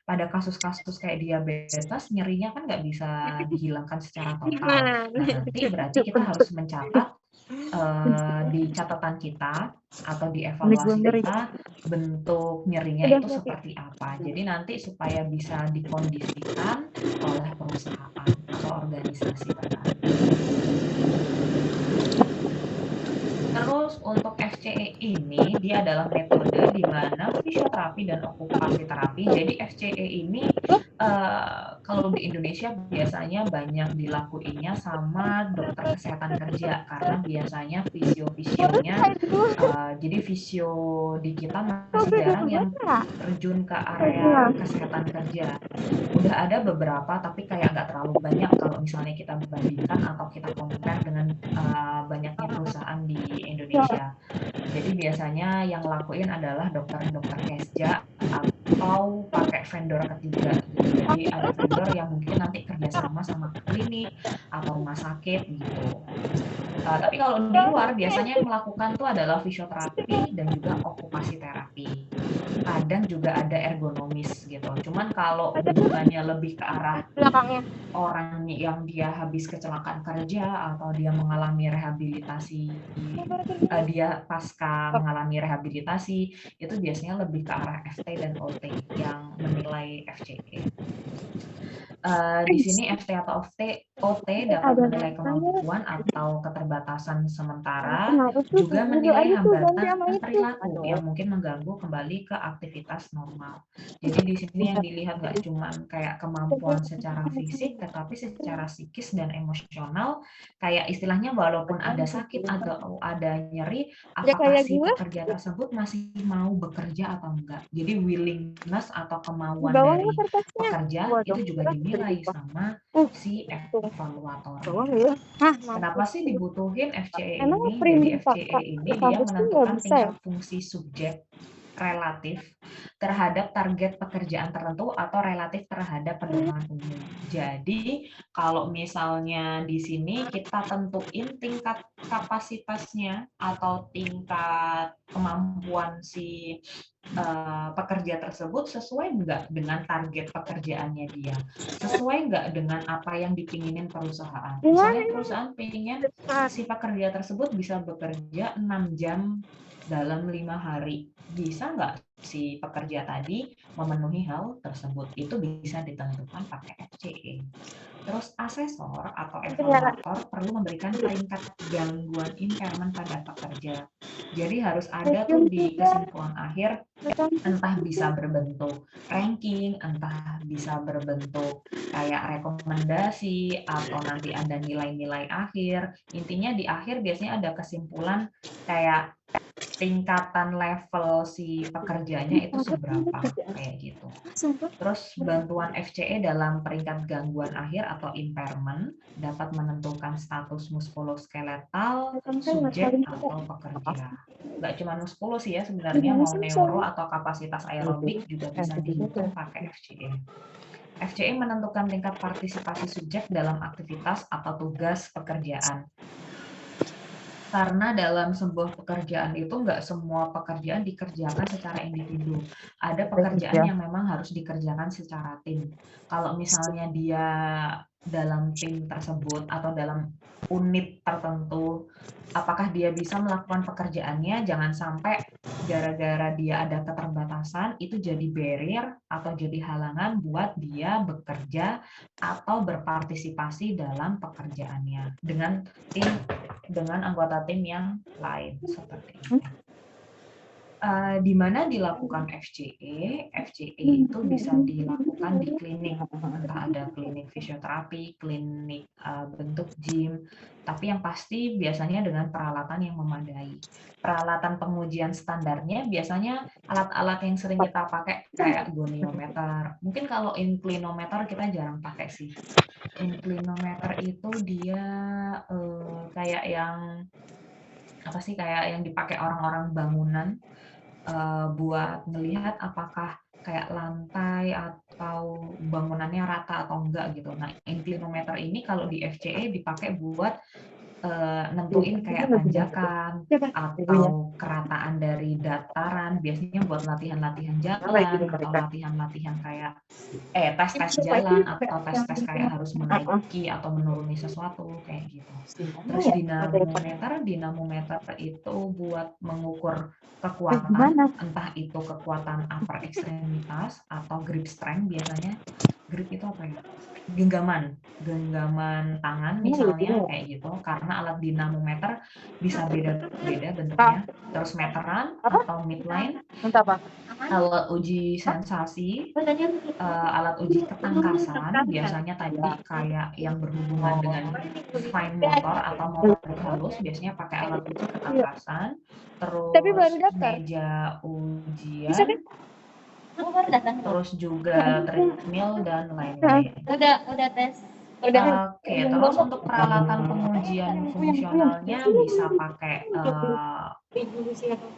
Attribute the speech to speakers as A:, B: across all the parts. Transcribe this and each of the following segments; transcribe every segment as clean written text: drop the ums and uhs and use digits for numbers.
A: pada kasus-kasus kayak diabetes, nyerinya kan nggak bisa dihilangkan secara total. Nah, nanti berarti kita harus mencatat di catatan kita atau di evaluasi kita bentuk nyerinya itu seperti apa. Jadi nanti supaya bisa dikondisikan oleh perusahaan atau organisasi terkait. Terus untuk FCE ini dia adalah metode di mana fisioterapi dan okupasi terapi. Jadi FCE ini kalau di Indonesia biasanya banyak dilakuinnya sama dokter kesehatan kerja karena biasanya fisio-fisionya jadi fisio di kita masih jarang yang terjun ke area kesehatan kerja. Udah ada beberapa tapi kayak nggak terlalu banyak kalau misalnya kita bandingkan atau kita compare dengan banyaknya perusahaan di Indonesia. Jadi biasanya yang lakuin adalah dokter-dokter kesja atau pakai vendor ketiga gitu. Jadi ada vendor yang mungkin nanti kerjasama sama klinik atau rumah sakit gitu. Tapi kalau di luar biasanya yang melakukan itu adalah fisioterapi dan juga okupasi terapi. Kadang juga ada ergonomis gitu. Cuman kalau hubungannya lebih ke arah orang yang dia habis kecelakaan kerja atau dia mengalami rehabilitasi, dia pasca mengalami rehabilitasi, itu biasanya lebih ke arah FT dan OT yang menilai FCE. Di sini FT atau OT dapat menilai kemampuan atau keterbatasan sementara, juga menilai hambatan perilaku yang mungkin mengganggu kembali ke aktivitas normal. Jadi di sini yang dilihat nggak cuma kayak kemampuan secara fisik, tetapi secara psikis dan emosional, kayak istilahnya walaupun ada sakit atau ada nyeri, apakah si pekerja tersebut masih mau bekerja atau enggak. Jadi willingness atau kemauan dari pekerja itu juga dinilai sama si evaluator. Kenapa sih dibutuhin FCE ini? Jadi FCE ini dia menentukan tingkat fungsi subjek relatif terhadap target pekerjaan tertentu atau relatif terhadap pedoman umum. Jadi kalau misalnya di sini kita tentuin tingkat kapasitasnya atau tingkat kemampuan si pekerja tersebut sesuai nggak dengan target pekerjaannya dia, sesuai nggak dengan apa yang dipinginin perusahaan. Misalnya perusahaan pengen si pekerja tersebut bisa bekerja 6 jam dalam 5 hari. Bisa nggak si pekerja tadi memenuhi hal tersebut? Itu bisa ditentukan pakai FCE. Terus asesor atau evaluator perlu memberikan peringkat gangguan impairment pada pekerja. Jadi harus ada tuh di kesimpulan akhir, entah bisa berbentuk ranking, entah bisa berbentuk kayak rekomendasi, atau nanti ada nilai-nilai akhir. Intinya di akhir biasanya ada kesimpulan kayak tingkatan level si pekerjanya itu seberapa, kayak gitu. Terus bantuan FCE dalam peringkat gangguan akhir atau impairment dapat menentukan status muskuloskeletal, subjek atau pekerja. Nggak cuma muskulo sih ya sebenarnya, mau neuro atau kapasitas aerobik juga bisa dihitung pakai FCE. FCE menentukan tingkat partisipasi subjek dalam aktivitas atau tugas pekerjaan. Karena dalam sebuah pekerjaan itu nggak semua pekerjaan dikerjakan secara individu. Ada pekerjaan yang memang harus dikerjakan secara tim. Kalau misalnya dia dalam tim tersebut atau dalam unit tertentu, apakah dia bisa melakukan pekerjaannya? Jangan sampai gara-gara dia ada keterbatasan, itu jadi barrier atau jadi halangan buat dia bekerja atau berpartisipasi dalam pekerjaannya dengan anggota tim yang lain seperti itu. Di mana dilakukan FCE? FCE itu bisa dilakukan di klinik, entah ada klinik fisioterapi, klinik bentuk gym, tapi yang pasti biasanya dengan peralatan yang memadai. Peralatan pengujian standarnya biasanya alat-alat yang sering kita pakai kayak goniometer. Mungkin kalau inclinometer kita jarang pakai sih. Inclinometer itu dia kayak yang apa sih, kayak yang dipakai orang-orang bangunan buat ngelihat apakah kayak lantai atau bangunannya rata atau enggak gitu. Nah, inclinometer ini kalau di FCE dipakai buat nentuin kayak tanjakan
B: Siapa? Ibunya.
A: atau kerataan dari dataran, biasanya buat latihan-latihan
B: Apa itu
A: jalan atau
B: mereka?
A: latihan-latihan kayak tes-tes
B: Siapa itu?
A: jalan atau tes-tes kayak harus
B: Heeh.
A: menaiki atau menuruni sesuatu kayak gitu.
B: Gimana
A: Terus
B: ya?
A: dinamometer itu buat mengukur kekuatan,
B: Gimana?
A: entah itu kekuatan upper ekstremitas atau grip strength biasanya. Grip itu apa ya? Genggaman tangan
B: Ini gitu
A: misalnya
B: ya.
A: kayak gitu, karena alat dinamometer bisa beda-beda
B: Kak,
A: bentuknya. Terus meteran
B: apa?
A: atau midline,
B: Minta apa?
A: alat uji sensasi, alat uji ketangkasan, biasanya
B: Ya.
A: tadi kayak yang berhubungan dengan
B: Oh.
A: fine motor atau motorik halus, biasanya pakai alat uji
B: Iya.
A: ketangkasan.
B: Tapi baru
A: Terus
B: daftar.
A: meja
B: Bisa kan?
A: ujian, terus juga treadmill dan
B: Heeh.
A: lain-lain.
C: Udah tes.
B: Udah.
A: Oke, terus untuk peralatan pengujian fungsionalnya bisa pakai
B: Udah.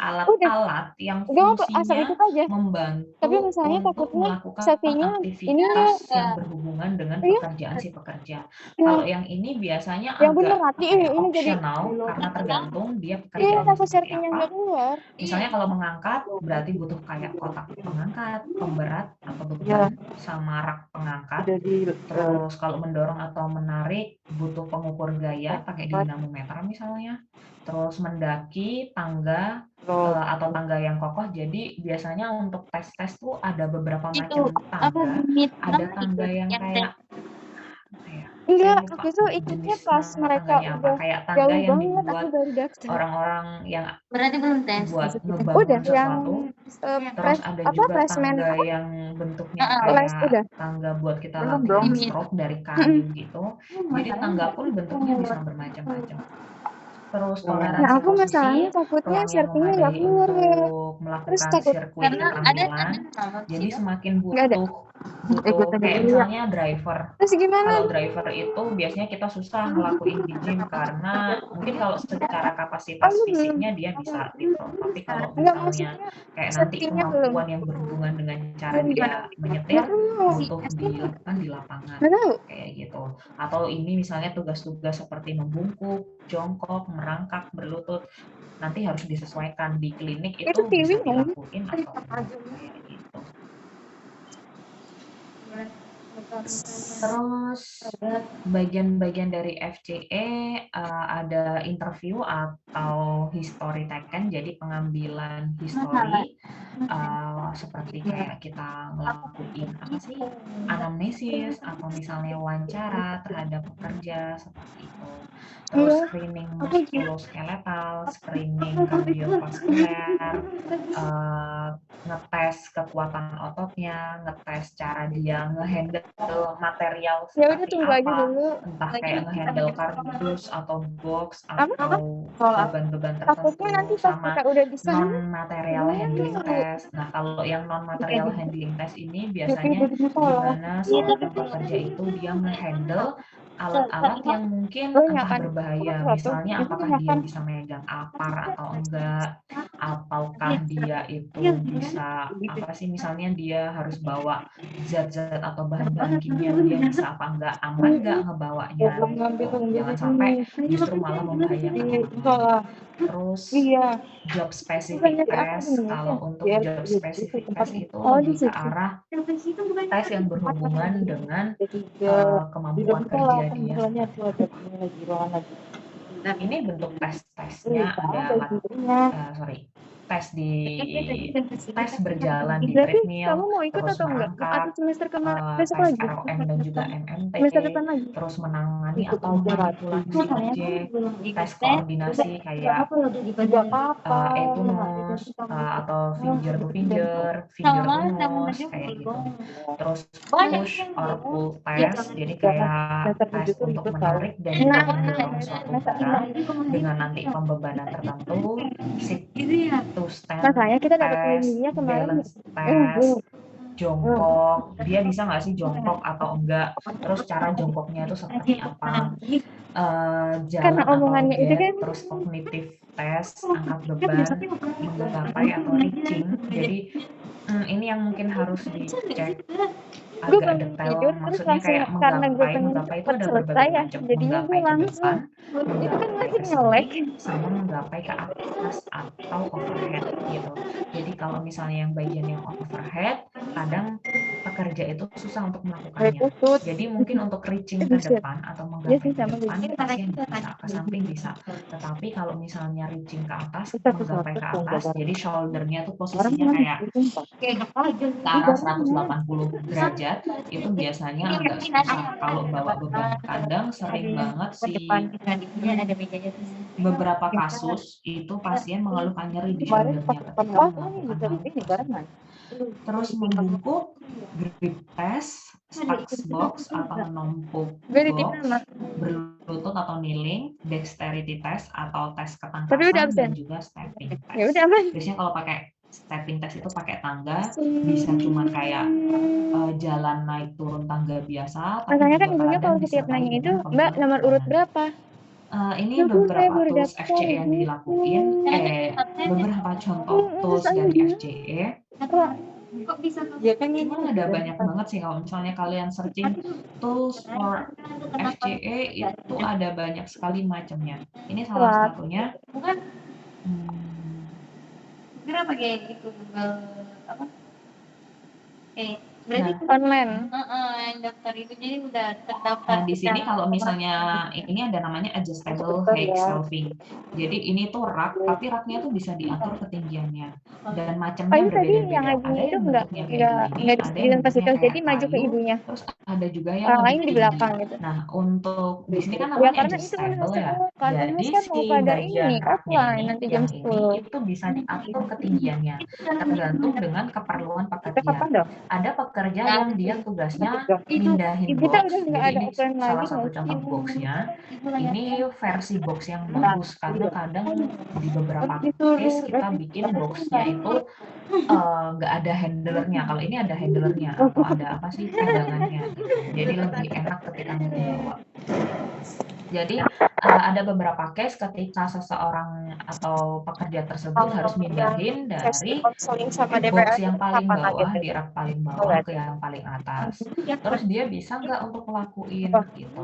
A: alat-alat yang
B: Udah apa? Asal
A: fungsinya
B: ikut aja. Tapi
A: membantu
B: masalahnya
A: untuk
B: takutnya
A: melakukan
B: sapinya ini
A: aktivitas yang
B: ya.
A: berhubungan dengan
B: Iya.
A: pekerjaan si pekerja.
B: Ya.
A: Kalau yang ini biasanya
B: Yang bener
A: agak
B: nanti
A: apa ya,
B: ini jadi.
A: optional karena tergantung dia
B: Iya,
A: pekerjaannya
B: takut
A: seperti
B: serpinya nggak
A: apa.
B: keluar.
A: Misalnya kalau mengangkat berarti butuh kayak kotak pengangkat, pemberat atau
B: Ya.
A: beban sama rak pengangkat.
B: Udah di.
A: Terus kalau mendorong atau menarik butuh pengukur gaya pakai dinamometer misalnya. Terus mendaki tangga atau tangga yang kokoh. Jadi biasanya untuk tes-tes tuh ada beberapa
C: Itu
A: macam
C: apa
A: tangga.
C: meet
A: Ada
C: apa
A: tangga
C: ikut
A: yang
C: yang
A: kayak apa ya? Saya
B: Enggak,
A: lupa
B: aku tuh ikutnya
A: jenis
B: pas
A: nama
B: mereka
A: tangganya apa.
B: udah
A: Kayak tangga
B: jauh
A: yang
B: banget, aku
A: dibuat
B: baru daftar.
A: orang-orang yang
C: berarti belum tes.
A: buat
B: Udah
A: ngebangun
B: yang
A: sesuatu. Terus
B: pres
A: ada
B: apa
A: juga
B: placement
A: tangga
B: apa
A: yang bentuknya
B: les
A: kayak
B: udah.
A: tangga buat kita
B: Belum dong.
A: latihan
C: Limit.
A: stroke dari
B: Mm-mm.
A: kayu gitu. Jadi tangga pun bentuknya bisa bermacam-macam. Terus
B: Nah,
A: toleransi
B: aku masalahnya
A: posisi,
B: takutnya
A: ruang yang
B: serpinya nggak
A: memadai
B: keluar ya.
A: untuk
B: Terus
A: melakukan
B: takut
A: sirkuit
C: Karena ada
A: keterampilan. Jadi semakin
B: nggak ada. Ikut aja
A: kayak
B: dulu ya.
A: misalnya driver.
B: Terus gimana?
A: Kalau driver itu biasanya kita susah ngelakuin di gym karena mungkin kalau secara
B: Oh,
A: kapasitas
B: lu belum.
A: fisiknya dia bisa gitu. Tapi kalau
B: Enggak,
A: misalnya
B: maksudnya
A: kayak nanti
B: serpinya belum.
A: kemampuan yang berhubungan dengan cara
B: Belum
A: dia
B: Nggak
A: menyetir
B: tahu.
A: butuh dilakukan di lapangan
B: Nggak tahu.
A: kayak gitu. Atau ini misalnya tugas-tugas seperti membungkuk, jongkok, merangkak, berlutut nanti harus disesuaikan di klinik itu
B: Itu
A: bisa
B: tiwi kan?
A: dilakuin atau enggak kayak gitu. Terus bagian-bagian dari FCE ada interview atau history taken, jadi pengambilan history seperti kayak kita ngelakuin apa sih anamnesis atau misalnya wawancara terhadap pekerja seperti itu. Terus
B: Iya.
A: screening muskuloskeletal, screening kardiovaskuler, ngetes kekuatan ototnya, ngetes cara dia ngehandle material
B: Ya udah
A: seperti
B: tunggu aja
A: apa,
B: dulu.
A: entah kayak ngehandle kardus atau box
B: Apa?
A: atau beban-beban
B: Takutnya nanti
A: tertentu,
B: pas
A: sama
B: kita udah di sana.
A: non material handling test. Nah, kalau yang non material handling test ini biasanya gimana seorang pekerja itu dia ngehandle alat-alat yang mungkin
B: Oh,
A: entah
B: nyakan.
A: berbahaya. Misalnya apakah dia bisa megang apar atau enggak, ataukah dia itu bisa apa sih, misalnya dia harus bawa zat-zat atau bahan-bahan kimia, dia bisa apa enggak, aman enggak ngebawanya gitu. Jangan sampai justru malah membahayakan orang lain. Terus
B: Iya.
A: job specific test, kalau untuk job specific test itu lebih ke arah tes yang berhubungan dengan kemampuan kerja dia seperti apa. Ini bentuk tes-tesnya adalah tes berjalan di
B: Berarti kamu
A: treadmill,
B: mau ikut
A: terus
B: atau enggak? Atau
A: merangkak,
B: semester kemarin besok
A: tes
B: lagi?
A: ROM dan juga MMT,
B: Semester depan lagi.
A: terus menangani atau memanipulasi objek, tes koordinasi kayak etunus atau finger to finger to nose kayak gitu. Terus push or pull test, jadi kayak tes untuk menarik dan juga mendorong suatu barang dengan nanti pembebanan tertentu, sit to stand
B: Makanya kita dapat
A: test,
B: nilainya kemarin.
A: balance test, jongkok, dia bisa nggak sih jongkok atau enggak, terus cara jongkoknya itu seperti apa, jalan
B: Karena
A: atau
B: omongannya itu
A: gait,
B: kan
A: terus cognitive test, angkat beban, menggapai atau reaching. Jadi ini yang mungkin harus dicek
B: Gue
A: agak
B: bangun
A: detail,
B: tidur terus
A: maksudnya
B: langsung
A: kayak
B: karena gue
A: menggapai
B: pengen
A: menggapai itu
B: cepet
A: ada
B: selesai
A: berbagai
B: ya,
A: macam,
B: jadinya gue
A: menggapai ke
B: langsung.
A: depan,
B: Itu kan
A: menggapai
B: masih
A: ke
B: nge-lag.
A: samping, sama menggapai ke atas atau overhead gitu. Jadi kalau misalnya yang bagian yang overhead, kadang pekerja itu susah untuk melakukannya.
B: Tutut.
A: Jadi mungkin untuk reaching ke
B: Buset.
A: depan atau
B: Iya
A: menggapai
B: sih
A: ke
B: sama
A: depan
B: gitu.
A: pasien bisa, ke samping bisa. Tetapi kalau misalnya reaching ke atas,
B: Kita ke
A: menggapai ke
B: dong
A: atas,
B: gambar.
A: jadi shoulder-nya tuh
B: Orang
A: posisinya
B: kan
A: kayak
B: sumpah.
A: ke arah 180 derajat, itu biasanya agak susah kalau bawa beban. Kadang sering banget sih beberapa kasus itu pasien mengeluhkan nyeri di
B: Kemarin pas
A: shoulder-nya ketika
B: oh ini
A: melakukan
B: juga
A: hal
B: ini
A: tersebut.
B: barengan.
A: Terus membungkuk, grip test, Starks box atau menumpuk
B: Gue di tim
A: box,
B: nama.
A: berlutut atau kneeling, dexterity test atau tes
B: Tapi udah
A: ketangkasan,
B: absen.
A: dan juga stepping
B: Ya
A: test.
B: udah aman.
A: Biasanya kalau pakai stepping test itu pakai tangga, bisa cuman kayak jalan naik turun tangga biasa, tapi
B: Katanya kan
A: juga
B: ibunya
A: kadang
B: kalau setiap
A: disertai
B: nanya itu,
A: dengan
B: Mbak nomor urut
A: pembebanan.
B: berapa?
A: Ini
B: Aku saya
A: beberapa
B: baru
A: tools
B: daftar
A: FCE yang dilakuin, beberapa contoh tools dari FCE.
B: Ya kan ini
A: Emang ada banyak banget sih kalau misalnya kalian searching tools for FCE itu ada banyak sekali macamnya. Ini salah
B: Wah,
A: satunya.
C: Kira pakai itu Google apa? Berarti
A: Nah,
B: online.
C: yang daftar itu jadi udah terdaftar.
A: Nah, di sini kalau misalnya ini ada namanya adjustable height shelving. Jadi ini tuh rak, tapi raknya tuh bisa diatur ketinggiannya. Dan
B: Oh
A: macamnya
B: ini tadi yang
A: berbeda-beda. Ada
B: ibunya itu
A: yang bentuknya kayak gini,
B: nggak
A: ada yang
B: disediakan pas
A: bentuknya
B: itu, jadi
A: kayak
B: maju ke
A: kayu,
B: ibunya.
A: terus ada juga yang
B: Orang
A: lebih
B: lain di
A: tinggi.
B: belakang gitu.
A: Nah, untuk di sini kan
B: Ya
A: namanya
B: karena itu kan
A: adjustable ya.
B: kan
A: Jadi
B: kan mau
A: si
B: pada
A: bagian
B: ini
A: raknya
B: offline
A: ini,
B: nanti jam
A: yang ini
B: 10.
A: itu bisa diatur ketinggiannya, tergantung dengan keperluan
B: Kita
A: pekerja.
B: kapan dong?
A: Ada pekerja yang dia tugasnya mindahin
B: Kita
A: box.
B: udah nggak
A: Jadi
B: ada
A: ini
B: offline lagi
A: salah satu
B: nggak sih?
A: contoh boxnya. Ini versi box yang bagus karena kadang di beberapa case kita bikin boxnya itu nggak ada handlernya. Kalau ini ada handlernya atau ada apa sih pegangannya gitu. Jadi lebih enak ketika membawa. Jadi ada beberapa case ketika seseorang atau pekerja tersebut harus mindahin dari box yang paling bawah, di rak paling bawah ke yang paling atas. Terus dia bisa nggak untuk ngelakuin gitu.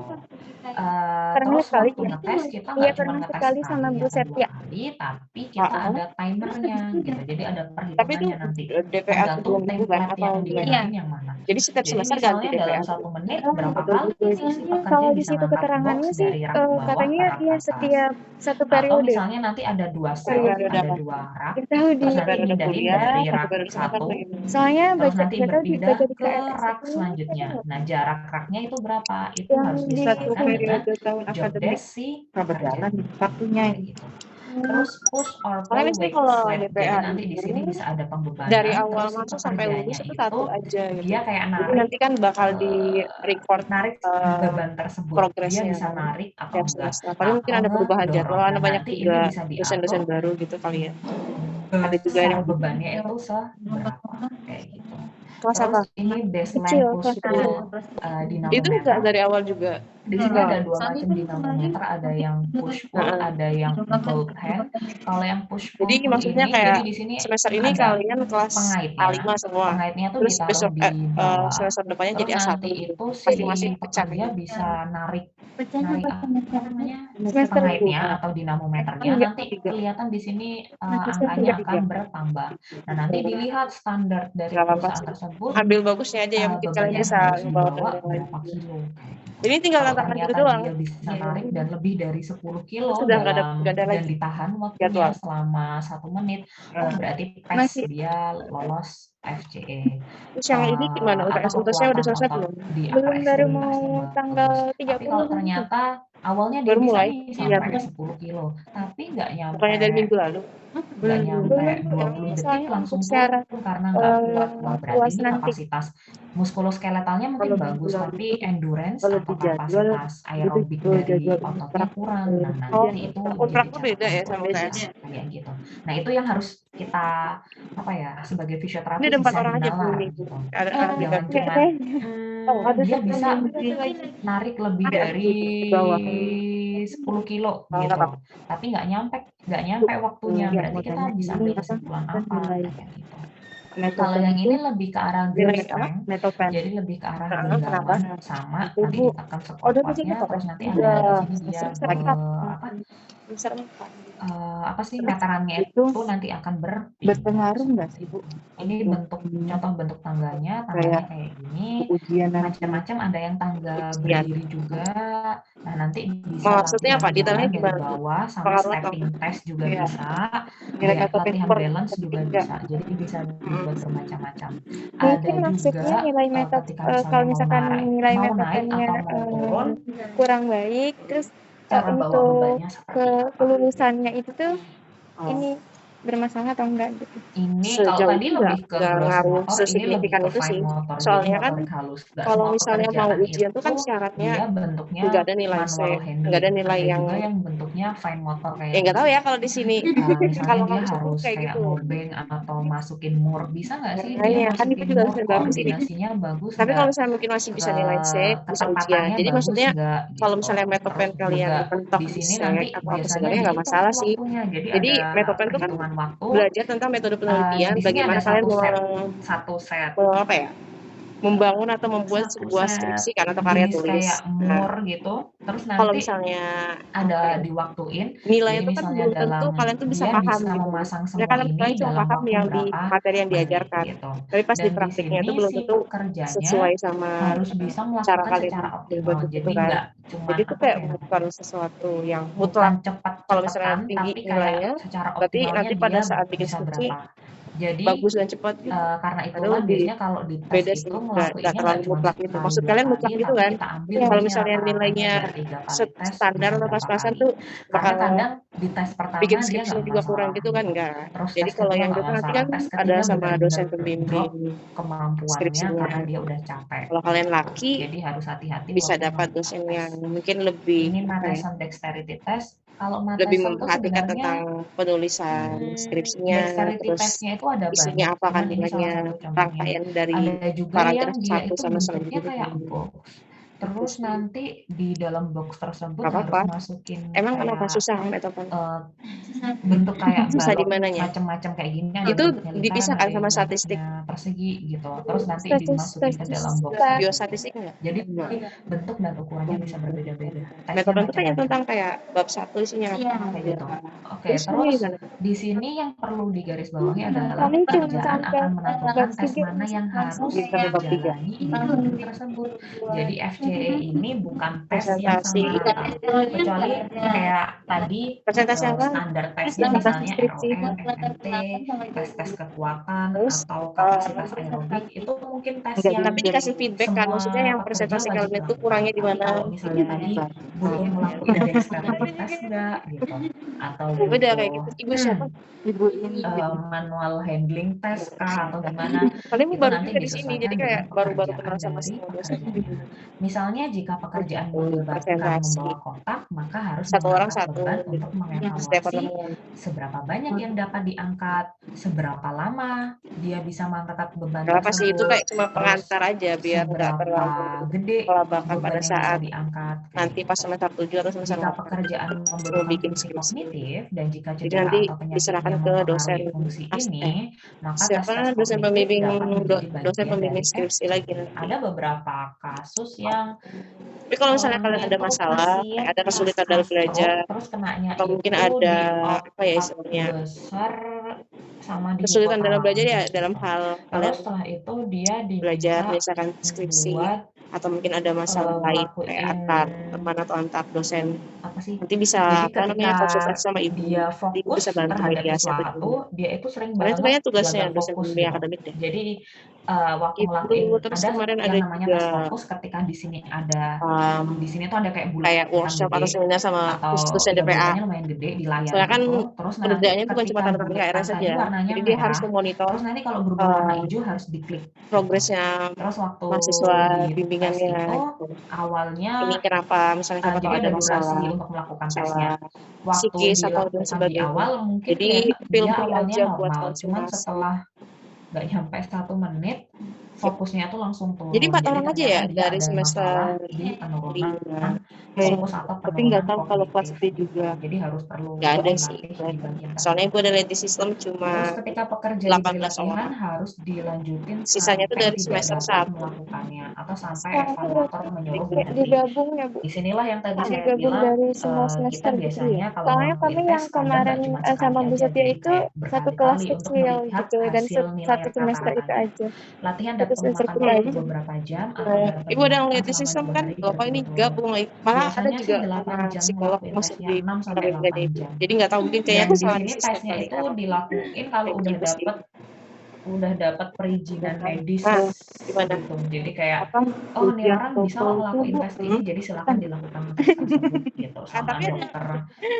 B: Pernah
A: Terus
B: sekali
A: waktu ngetes kita
B: iya
A: nggak cuma
B: pernah
A: ngetes
B: sekali sama
A: sekali
B: Bu
A: atau 2
B: Setia.
A: kali, tapi kita ada timernya gitu. Jadi ada
B: Tapi itu
A: perhitungannya nanti.
B: DPA
A: Tergantung
B: sebelum bulan
A: template
B: atau
A: yang
B: gimana?
A: digunain yang mana.
B: Jadi setiap
A: Jadi
B: semester ganti
A: misalnya
B: DPA.
A: dalam 1 menit berapa kali sih si pekerja
B: Kalau di
A: bisa
B: situ
A: ngangkat box
B: keterangannya sih
A: dari rak bawah ke
B: katanya
A: rak
B: ya
A: atas.
B: setiap satu
A: Atau
B: periode.
A: misalnya nanti ada 2 sel,
B: Periode
A: ada
B: apa?
A: 2 rak,
B: Kita tahu di
A: terus nanti
B: periode
A: mindahin
B: kuliah,
A: dari
B: satu
A: rak
B: periode semester
A: 1,
B: soalnya
A: terus
B: baca
A: nanti
B: kita
A: berpindah
B: baca di
A: ke
B: KRS
A: rak
B: itu
A: selanjutnya. Nah, jarak raknya itu berapa? Itu
B: yang
A: harus
B: di
A: disesuaikan dengan
B: tahun
A: job
B: akademik
A: desk si pekerja.
B: waktunya
A: Kayak gitu. Terus push or
B: Makanya
A: pull
B: biasanya
A: weight
B: kalau
A: sled. Jadi
B: DPA
A: nanti di sini
B: ini
A: bisa ada
B: dari
A: pembebanan,
B: awal
A: terus si
B: masuk sampai
A: pekerjanya
B: lulus itu
A: itu
B: satu aja gitu.
A: dia kayak
B: Jadi
A: narik
B: nanti kan bakal di record
A: narik beban tersebut. Dia
B: progresnya
A: bisa
B: kan
A: narik atau
B: tiap
A: enggak,
B: semester. Paling mungkin ada
A: atau
B: perubahan jadwal
A: ngedorong.
B: karena
A: Nah,
B: banyak
A: nanti
B: juga
A: ini bisa
B: dosen-dosen
A: diatur
B: baru gitu kali ya. Ada juga
A: besar
B: yang
A: bebannya itu seberapa kayak gitu.
B: kelas apa?
A: Terus ini baseline
B: Kecil,
A: push
B: kelas
A: pull
B: kecil. Itu enggak
A: dinamometer.
B: dari awal juga.
A: Di sini ada 2 macam dinamometer, ada yang push pull, ada yang both hand. Kalau yang push pull
B: Jadi
A: tuh
B: maksudnya
A: ini,
B: kayak
A: jadi di sini
B: semester ini
A: ada
B: kalian kelas
A: pengaitnya.
B: A5 semua.
A: Pengaitnya tuh
B: Terus
A: ditaruh
B: besok
A: di bawah.
B: semester depannya
A: Terus
B: jadi A1
A: nanti
B: gitu.
A: itu si
B: Masing-masing pecah
A: pekerja
B: gitu.
A: bisa narik apa namanya
B: Semester
A: pengaitnya atau dinamometernya.
B: Enggak,
A: Nanti
B: tiga.
A: kelihatan di sini
B: Semester
A: angkanya
B: tiga.
A: akan bertambah. Nah, nanti dilihat standar dari
B: Gak apa-apa
A: perusahaan
B: sih.
A: tersebut,
B: Ambil bagusnya aja ya, mungkin
A: beban
B: kalian
A: yang
B: bisa
A: harus
B: bawa
A: dibawa
B: yang lain.
A: berapa kilo kayak gitu.
B: Jadi tinggal
A: Kalau
B: tantangan gitu
A: ternyata
B: doang.
A: dia bisa narik dan lebih dari 10 kilo
B: Sudah nggak ada
A: dan
B: lagi
A: ditahan waktunya
B: jadwal.
A: selama 1 menit, oh berarti pas dia lolos FCE.
B: Terus yang ini gimana?
A: Apa
B: UTS-UTS-nya udah
A: kekuatan
B: selesai
A: otot
B: belum?
A: di
B: Belum,
A: upper
B: baru
A: extremitasnya
B: mau
A: bagus.
B: tanggal
A: Tapi kalau
B: 30.
A: ternyata awalnya dia
B: Baru
A: bisa
B: mulai.
A: nih sampai 10 kilo, tapi nggak
B: Bukannya dari minggu lalu.
A: nyampe 20 detik langsung turun karena nggak kuat. Wah, berarti ini kapasitas muskuloskeletalnya mungkin bagus, tapi endurance atau kapasitas aerobik dari ototnya kurang. Nah, nanti itu
B: Kontrak
A: jadi
B: tuh beda ya
A: catatan
B: sama UTS.
A: kayak gitu. Nah, itu yang harus kita sebagai
B: Ini
A: fisioterapis
B: ada 4
A: bisa
B: orang aja
A: dinalar
B: belum
A: gitu.
B: ada
A: Jangan cuma dia bisa narik lebih dari 10 kilo gitu, tapi nggak nyampe waktunya. Berarti kita bisa ambil kesimpulan apa kayak gitu. Kalau
B: Metopen
A: yang
B: itu
A: ini lebih ke arah
B: nilai
A: grip
B: apa?
A: strength,
B: Metopen.
A: jadi lebih ke arah
B: Kenapa?
A: genggaman sama,
B: Itu
A: nanti
B: Bu.
A: ditekan
B: Oh, udah baca
A: sekuat-kuatnya,
B: Metopen?
A: terus nanti
B: Udah.
A: ada di sini dia apa
B: Besar
A: apa sih
B: Terus
A: meterannya
B: itu
A: itu nanti akan
B: berpengaruh nggak sih Bu?
A: ini bentuk contoh bentuk tangganya kayak gini,
B: ujian
A: macam-macam, ada yang tangga berdiri juga. Nah, nanti bisa
B: Maksudnya
A: latihan
B: apa? Detailnya
A: jalan dari
B: gimana?
A: bawah sampai
B: Pengaruh atau
A: stepping test juga
B: Iya.
A: bisa.
B: Nilai Metopen
A: Latihan
B: per
A: balance juga
B: enggak?
A: bisa. Jadi bisa dibuat bermacam-macam.
B: Mungkin
A: Ada
B: maksudnya
A: juga
B: nilai metode
A: ketika
B: kalau
A: misalnya
B: misalkan nilai
A: mau naik
B: metopennya
A: atau mau turun,
B: kurang baik, terus
A: cara bawa
B: untuk
A: bebannya seperti apa.
B: kelulusannya itu tuh ini bermasalah atau enggak gitu?
A: Ini kalau tadi lebih ke gross
B: ngaruh
A: motor, ini lebih
B: sesignifikan
A: ke
B: itu sih.
A: fine motor.
B: Soalnya
A: Jadi
B: kan
A: motorik halus. Nggak
B: kalau
A: semua
B: misalnya mau
A: pekerjaan
B: ujian tuh kan
A: itu
B: syaratnya
A: dia bentuknya
B: nggak ada nilai
A: manual
B: nggak ada
A: handling.
B: nilai
A: Ada
B: yang
A: juga yang bentuknya fine motor
B: ya
A: kayak
B: nggak tahu ya kalau di sini
A: misalnya
B: kalau
A: dia
B: maksudku
A: harus
B: kayak
A: kayak
B: gitu.
A: ngobeng atau masukin mur. Bisa nggak sih dia
B: Makanya kan itu
A: masukin
B: juga
A: mur,
B: harus bagus ini.
A: koordinasinya bagus
B: Tapi
A: nggak?
B: kalau misalnya mungkin masih bisa nilai C, bisa ujian.
A: Ketepatannya
B: Jadi
A: bagus
B: maksudnya
A: nggak
B: kalau
A: gitu.
B: misalnya metopen
A: Terus
B: kalian
A: juga
B: mentok
A: di
B: di
A: sini
B: C
A: nanti
B: atau apa
A: biasanya
B: sebenarnya nggak
A: dihitung
B: masalah sih.
A: waktunya. Jadi
B: Jadi
A: ada
B: metopen itu kan
A: perhitungan waktu.
B: belajar tentang metode penelitian,
A: Di sini
B: bagaimana
A: ada
B: kalian
A: satu set
B: apa ya, membangun atau membuat
A: satu
B: sebuah
A: set
B: skripsi kan atau karya
A: jenis
B: tulis.
A: kayak mur gitu, terus
B: Kalau
A: nanti
B: misalnya
A: ada diwaktuin.
B: nilai
A: Jadi
B: itu kan
A: misalnya
B: belum tentu
A: dalam
B: kalian tuh bisa
A: dia
B: paham
A: bisa
B: gitu.
A: memasang
B: Ya
A: semua
B: kan
A: ini
B: kalian cuma
A: dalam
B: paham
A: waktu
B: yang di
A: berapa
B: materi yang
A: menit
B: diajarkan.
A: gitu.
B: Tapi pas di
A: Dan di
B: praktiknya itu
A: sini
B: belum
A: si
B: tentu
A: pekerjanya
B: sesuai sama
A: harus bisa
B: cara
A: melakukan
B: kalian
A: secara
B: berbuat
A: optimal.
B: gitu
A: Jadi
B: kan.
A: nggak cuman
B: Jadi itu
A: apa
B: kayak
A: ya
B: bukan
A: namanya,
B: sesuatu yang
A: bukan
B: mutlak. Kalau misalnya
A: cepat-cepatan,
B: tinggi
A: tapi
B: nilainya,
A: kayak secara
B: berarti
A: optimalnya
B: nanti pada
A: dia
B: saat bikin
A: bisa
B: skripsi
A: berapa. Jadi
B: bagus dan cepat gitu.
A: karena
B: Ada
A: itulah
B: lebih
A: biasanya kalau di tes
B: beda sih,
A: itu
B: nggak
A: ngelakuinnya
B: terlalu
A: nggak cuma
B: mutlak gitu.
A: sekali
B: Maksud
A: 2
B: kalian
A: kali,
B: mutlak gitu
A: tapi
B: kan?
A: kita ambil
B: Kalau
A: biasanya
B: misalnya
A: rata-ratanya
B: nilainya
A: dari 3 kali tes
B: standar
A: bisa
B: atau
A: berapa
B: pas-pasan
A: kali.
B: tuh
A: Karena
B: bakal
A: kadang di tes pertama
B: bikin
A: dia nggak
B: skripsinya juga kurang
A: masalah
B: gitu kan
A: gitu.
B: enggak.
A: Terus
B: Jadi
A: tes
B: kalau
A: kedua
B: yang
A: nggak
B: itu nanti
A: masalah.
B: kan
A: Tes
B: ada
A: ketiga
B: sama
A: benar-benar
B: dosen pembimbing
A: drop kemampuannya
B: skripsinya.
A: karena dia udah capek.
B: Kalau kalian laki
A: Jadi harus hati-hati
B: bisa
A: waktu
B: dapat
A: melakukan
B: dosen
A: tes.
B: yang mungkin lebih
A: Ini
B: apa ya,
A: Matheson Dexterity Test. Kalau
B: lebih
A: Matheson tuh
B: memperhatikan
A: sebenarnya
B: tentang penulisan skripsinya,
A: dexterity
B: terus
A: testnya itu ada
B: isinya
A: banyak,
B: apa
A: cuman ini salah
B: kandungannya,
A: satu contohnya.
B: rangkaian dari
A: Ada juga
B: paragraf
A: yang dia
B: satu
A: itu
B: sama
A: bentuknya
B: selanjutnya.
A: kayak box. Terus nanti di dalam box tersebut
B: Gak
A: harus
B: apa-apa.
A: masukin
B: Emang kenapa
A: kayak
B: susah metopen?
A: bentuk kayak
B: Susah di
A: balok
B: mananya?
A: macam-macam kayak gini, ada
B: Itu
A: yang bentuknya lingkaran, ada
B: dipisahkan
A: yang
B: sama statistik.
A: bentuknya persegi gitu. Terus nanti dimasukin ke dalam box.
B: Biostatistik enggak?
A: Jadi bentuk dan ukurannya bisa berbeda-beda. Tesnya
B: Metopen itu kan yang
A: macam-macam.
B: tentang kayak bab 1 isinya
A: Kayak gitu. Oke,
B: Terus ini
A: terus
B: gimana?
A: di sini yang perlu digarisbawahi adalah
B: Kami cuma
A: pekerjaan
B: sampai
A: akan menentukan
B: bab
A: tes
B: 3,
A: mana yang harus
B: sampai bab 3.
A: dijalani individu tersebut. Jadi FCE ini bukan tes yang
B: Presentasi.
A: sama rata, kecuali kayak tadi
B: Presentasi apa?
A: standar tesnya
B: Presentasi
A: misalnya
B: skripsi.
A: ROM, FMT, tes-tes kekuatan
B: Terus
A: atau kapasitas aerobik, itu mungkin tes yang
B: tapi dikasih feedback kan, maksudnya yang
A: semua pekerja
B: presentasi
A: wajib
B: kalian itu
A: melakukan.
B: kurangnya di
A: Tapi
B: mana?
A: kalau misalnya tadi butuh melakukan dexterity test enggak gitu, atau
B: Beda kayak gitu.
A: butuh
B: Ibu siapa? Ibu ini.
A: manual handling test kah atau gimana,
B: Kalian
A: itu
B: baru
A: nanti
B: juga di sini, jadi
A: disesuaikan
B: kayak
A: dengan
B: baru-baru
A: pekerjaan
B: kenal sama
A: dari
B: semua dosen.
A: pekerjanya. Misalnya jika pekerjaan melibatkan
B: Presentasi.
A: membawa kotak, maka harus
B: Satu orang
A: mengangkat
B: satu.
A: beban untuk
B: Setiap
A: mengevaluasi
B: pertemuan.
A: seberapa banyak yang dapat diangkat, seberapa lama dia bisa mengangkat beban
B: Kenapa sih itu
A: tersebut,
B: kayak cuma
A: terus
B: pengantar aja biar nggak
A: seberapa
B: terlalu
A: gede
B: kelabakan
A: beban
B: pada
A: yang bisa
B: saat
A: diangkat. Kayak
B: nanti pas
A: gitu.
B: semester 7 atau semester
A: Jika
B: 8
A: pekerjaan
B: mau
A: membutuhkan
B: bikin
A: fungsi
B: skripsi.
A: kognitif dan jika
B: Jadi
A: cedera
B: nanti
A: atau
B: diserahkan
A: penyakitnya
B: ke dosen
A: mempengaruhi fungsi ini, maka
B: siapa
A: tes-tes
B: dosen
A: kognitif
B: pembimbing
A: dapat menjadi
B: dosen
A: bagian
B: pembimbing
A: dari
B: skripsi
A: FCE.
B: lagi nanti.
A: Ada beberapa kasus yang
B: Tapi kalau misalnya kalian ada
A: itu
B: masalah,
A: pasien
B: kayak ada kesulitan dalam
A: pasca
B: belajar,
A: stroke, terus kenanya
B: atau mungkin
A: itu
B: ada
A: di
B: apa ya
A: otak
B: istilahnya,
A: besar sama di
B: kesulitan dalam belajar ya
A: hipotalamus
B: dalam
A: gitu.
B: hal
A: Terus
B: kalian
A: setelah itu dia
B: belajar
A: diminta
B: misalkan skripsi
A: buat
B: atau mungkin ada masalah lain kayak
A: ngelakuin
B: antar teman atau antar dosen,
A: apa sih?
B: nanti bisa
A: Jadi
B: apa namanya
A: ketika
B: konsultasi sama ibu,
A: dia
B: jadi ibu
A: fokus
B: bisa bantu
A: terhadap
B: mediasi atau
A: sesuatu,
B: gimana.
A: dia itu sering
B: Karena itu
A: banget
B: kayaknya tugasnya
A: gagal
B: dosen
A: fokus
B: pembimbing
A: gitu.
B: akademik deh.
A: Jadi waktu
B: Itu
A: ngelakuin
B: terus
A: ada
B: kemarin
A: yang
B: ada
A: namanya
B: juga
A: tes fokus ketika di sini ada di sini tuh ada kayak
B: kayak
A: bulatan
B: workshop atau
A: gede
B: seminar sama
A: atau
B: dosen
A: ya
B: DPA.
A: bulatan lumayan gede di layar
B: Soalnya kan
A: gitu. Terus nanti
B: kerjanya bukan cuma
A: ketika
B: tanda tangan
A: bulatan
B: KRS
A: tadi
B: saja,
A: warnanya
B: jadi dia harus
A: merah,
B: memonitor
A: terus nanti kalau berubah warna hijau harus diklik gitu.
B: progresnya
A: Terus waktu
B: mahasiswa
A: di tes
B: bimbingannya
A: itu
B: gitu.
A: awalnya
B: Ini kenapa misalnya siapa tahu
A: jadi
B: ada
A: ada durasi
B: masalah
A: untuk melakukan tesnya. Waktu
B: psikis atau dan
A: dilakukan di
B: sebagainya.
A: awal mungkin
B: Jadi
A: dia
B: feel free
A: awalnya
B: aja buat
A: normal, cuman
B: konsultasi.
A: setelah nggak nyampe 1 menit fokusnya tuh langsung turun.
D: Jadi 4 orang aja ya
A: ternyata dia
D: dari
A: ada
D: semester
A: masalah di penurunan
D: 5.
A: fokus atau
E: Tapi nggak tahu
A: penurunan
E: kalau kelas
A: kognitif
E: B juga.
A: gitu. Jadi harus perlu
D: Nggak ada sih.
A: dilatih di bagian
D: Soalnya
A: tersebut.
D: gue udah lihat di sistem
A: Terus
D: cuma
A: ketika pekerja diberi
D: 18
A: latihan
D: orang.
A: harus dilanjutin
D: Sisanya tuh
A: sampai
D: dari
A: tidak
D: semester
A: dapat
D: 1.
A: melakukannya atau sampai
B: Sekarang tuh
A: evaluator
B: berarti
A: menyuruh
B: kayak
A: berhenti.
B: digabung ya Bu,
A: Disinilah yang tadi saya
B: digabung
A: bilang
B: dari semua
A: kita
B: semester gitu ya.
A: biasanya kalau
B: Soalnya
A: ngelakuin
B: kami
A: tes
B: yang
A: kadang
B: kemarin
A: nggak cuma
B: sama
A: sekali
B: Bu
A: aja,
B: Setia
A: jadi
B: itu
A: kayak
B: satu kelas
A: berkali-kali untuk
B: kecil
A: melihat
B: gitu dan
A: hasil nilai
B: satu
A: yang
B: semester itu
A: rata-ratanya.
B: aja.
A: Latihan
B: Satu
A: dapat
B: semester
A: memakan
B: kuliah
A: waktu
B: aja.
A: beberapa jam atau dapat
D: Ibu udah
A: dilakukan
D: ngeliat di
A: selama
D: sistem
A: 2
D: kan,
A: hari
D: Bapak ini
A: berturut-turut.
D: gabung lagi. Malah ada
A: Biasanya sih
D: juga
A: 8 jam
D: psikolog
A: ngelakuin
D: masuk
A: tesnya,
D: di
A: 6 sampai
D: paraliganya
A: 8
D: ibu.
A: jam.
D: Jadi nggak tahu mungkin kayaknya
A: Dan di
D: kesalahan
A: sini
D: di sistem
A: tesnya
D: kali
A: itu
D: kalau
A: dilakuin kalau
D: kayak
A: udah
D: gitu sih.
A: dapat perizinan medis
D: Nah, gimana?
A: gitu. Jadi kayak
E: Apa
A: oh nih
E: ujian
A: orang bisa kok
E: TOEFL
A: ngelakuin
E: itu
A: tes ini, jadi silakan dilakukan tes tersebut gitu sama
D: tapi ada
A: dokter.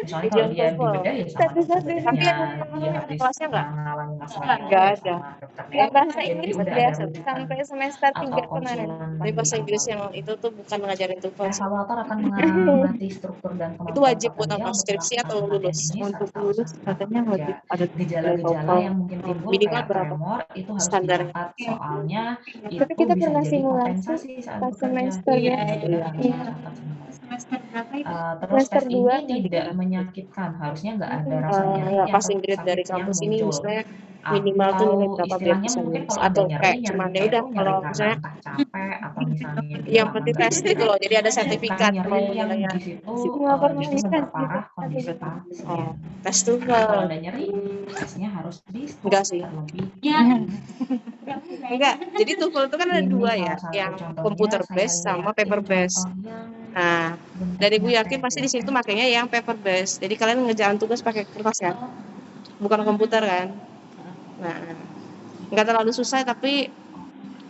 A: Misalnya kalau
D: ujian
A: dia di
D: TOEFL.
A: bedah ya sama dokter
B: Satu-satunya
D: Tapi
A: bedahnya,
D: ada
A: dia habis
D: kelasnya nggak?
A: mengalami masalah
E: nggak
A: neuro ya
E: ada.
A: sama dokter
B: yang
A: neuro.
B: bahasa
A: Jadi
B: Inggris
A: udah
B: ya
A: ada rujukan
B: sampai semester
A: atau
B: 3 kemarin.
A: konsulen
D: Tapi bahasa
A: yang
D: Inggris
A: tahu.
D: yang itu tuh bukan ngajarin TOEFL sih.
A: Evaluator akan mengamati struktur dan
D: Itu
A: kemampuan
D: wajib buat
A: pekerja
D: apa?
A: untuk
D: Skripsi
A: melakukan
D: atau
A: latihan
D: lulus?
A: ini
E: Untuk
A: serta
E: lulus
A: usaha
E: katanya
A: bekerja.
E: wajib ada
A: Gejala-gejala
E: TOEFL.
A: yang mungkin timbul
D: Minimal
A: kayak
D: berapa?
A: tremor itu harus
D: Standarnya.
A: dicatat, soalnya
B: Tapi
A: itu
B: kita
A: bisa
B: pernah
A: jadi
B: simulasi
A: kompensasi saat
B: pas
A: bekerja.
B: semester
A: Jadi
B: ya.
A: benar-benar harus
B: Iya.
A: dicatat semua.
C: Semester berapa itu?
A: Terus
B: Semester
A: tes
B: 2
A: ini tidak menyakitkan, harusnya nggak ada rasa nyeri
D: Nggak
A: atau
D: passing grade dari
A: sakit yang
D: kampus ini
A: muncul.
D: misalnya minimal tuh nilai
A: Atau
D: berapa biar
A: istilahnya
D: bisa
A: mungkin
D: lulus.
A: kalau ada
D: Atau kayak
A: nyerinya
D: cuman ya udah
A: itu nyeri
D: kalau
A: karena
D: misalnya
A: entah capek atau misalnya dia
D: yang
A: lama
D: penting
A: nggak
D: tes gitu
A: gerak.
D: loh. Jadi ada
A: Bukan
D: sertifikat
A: nyeri
D: mau
A: yang
D: nilainya.
A: di situ
B: Nggak pernah
A: justru
B: bisa
A: memperparah
B: gitu.
A: kondisi
D: Oh,
A: pasien.
D: tes
A: Jadi kalau
D: TOEFL.
A: ada nyeri, tesnya harus di stop
D: Enggak sih.
A: terlebih
C: Ya.
A: dahulu.
D: Enggak. Jadi TOEFL itu kan ada
A: Ini
D: dua ya,
A: salah satu
D: yang
A: contohnya,
D: computer
A: saya
D: based sama
A: liatin
D: paper based.
A: contoh yang
D: Nah, dan ibu
A: bentuknya
D: yakin pasti di situ
A: PDF.
D: makanya yang paper based. Jadi kalian ngerjain tugas pakai kertas ya, bukan komputer kan. Nah, nggak terlalu susah tapi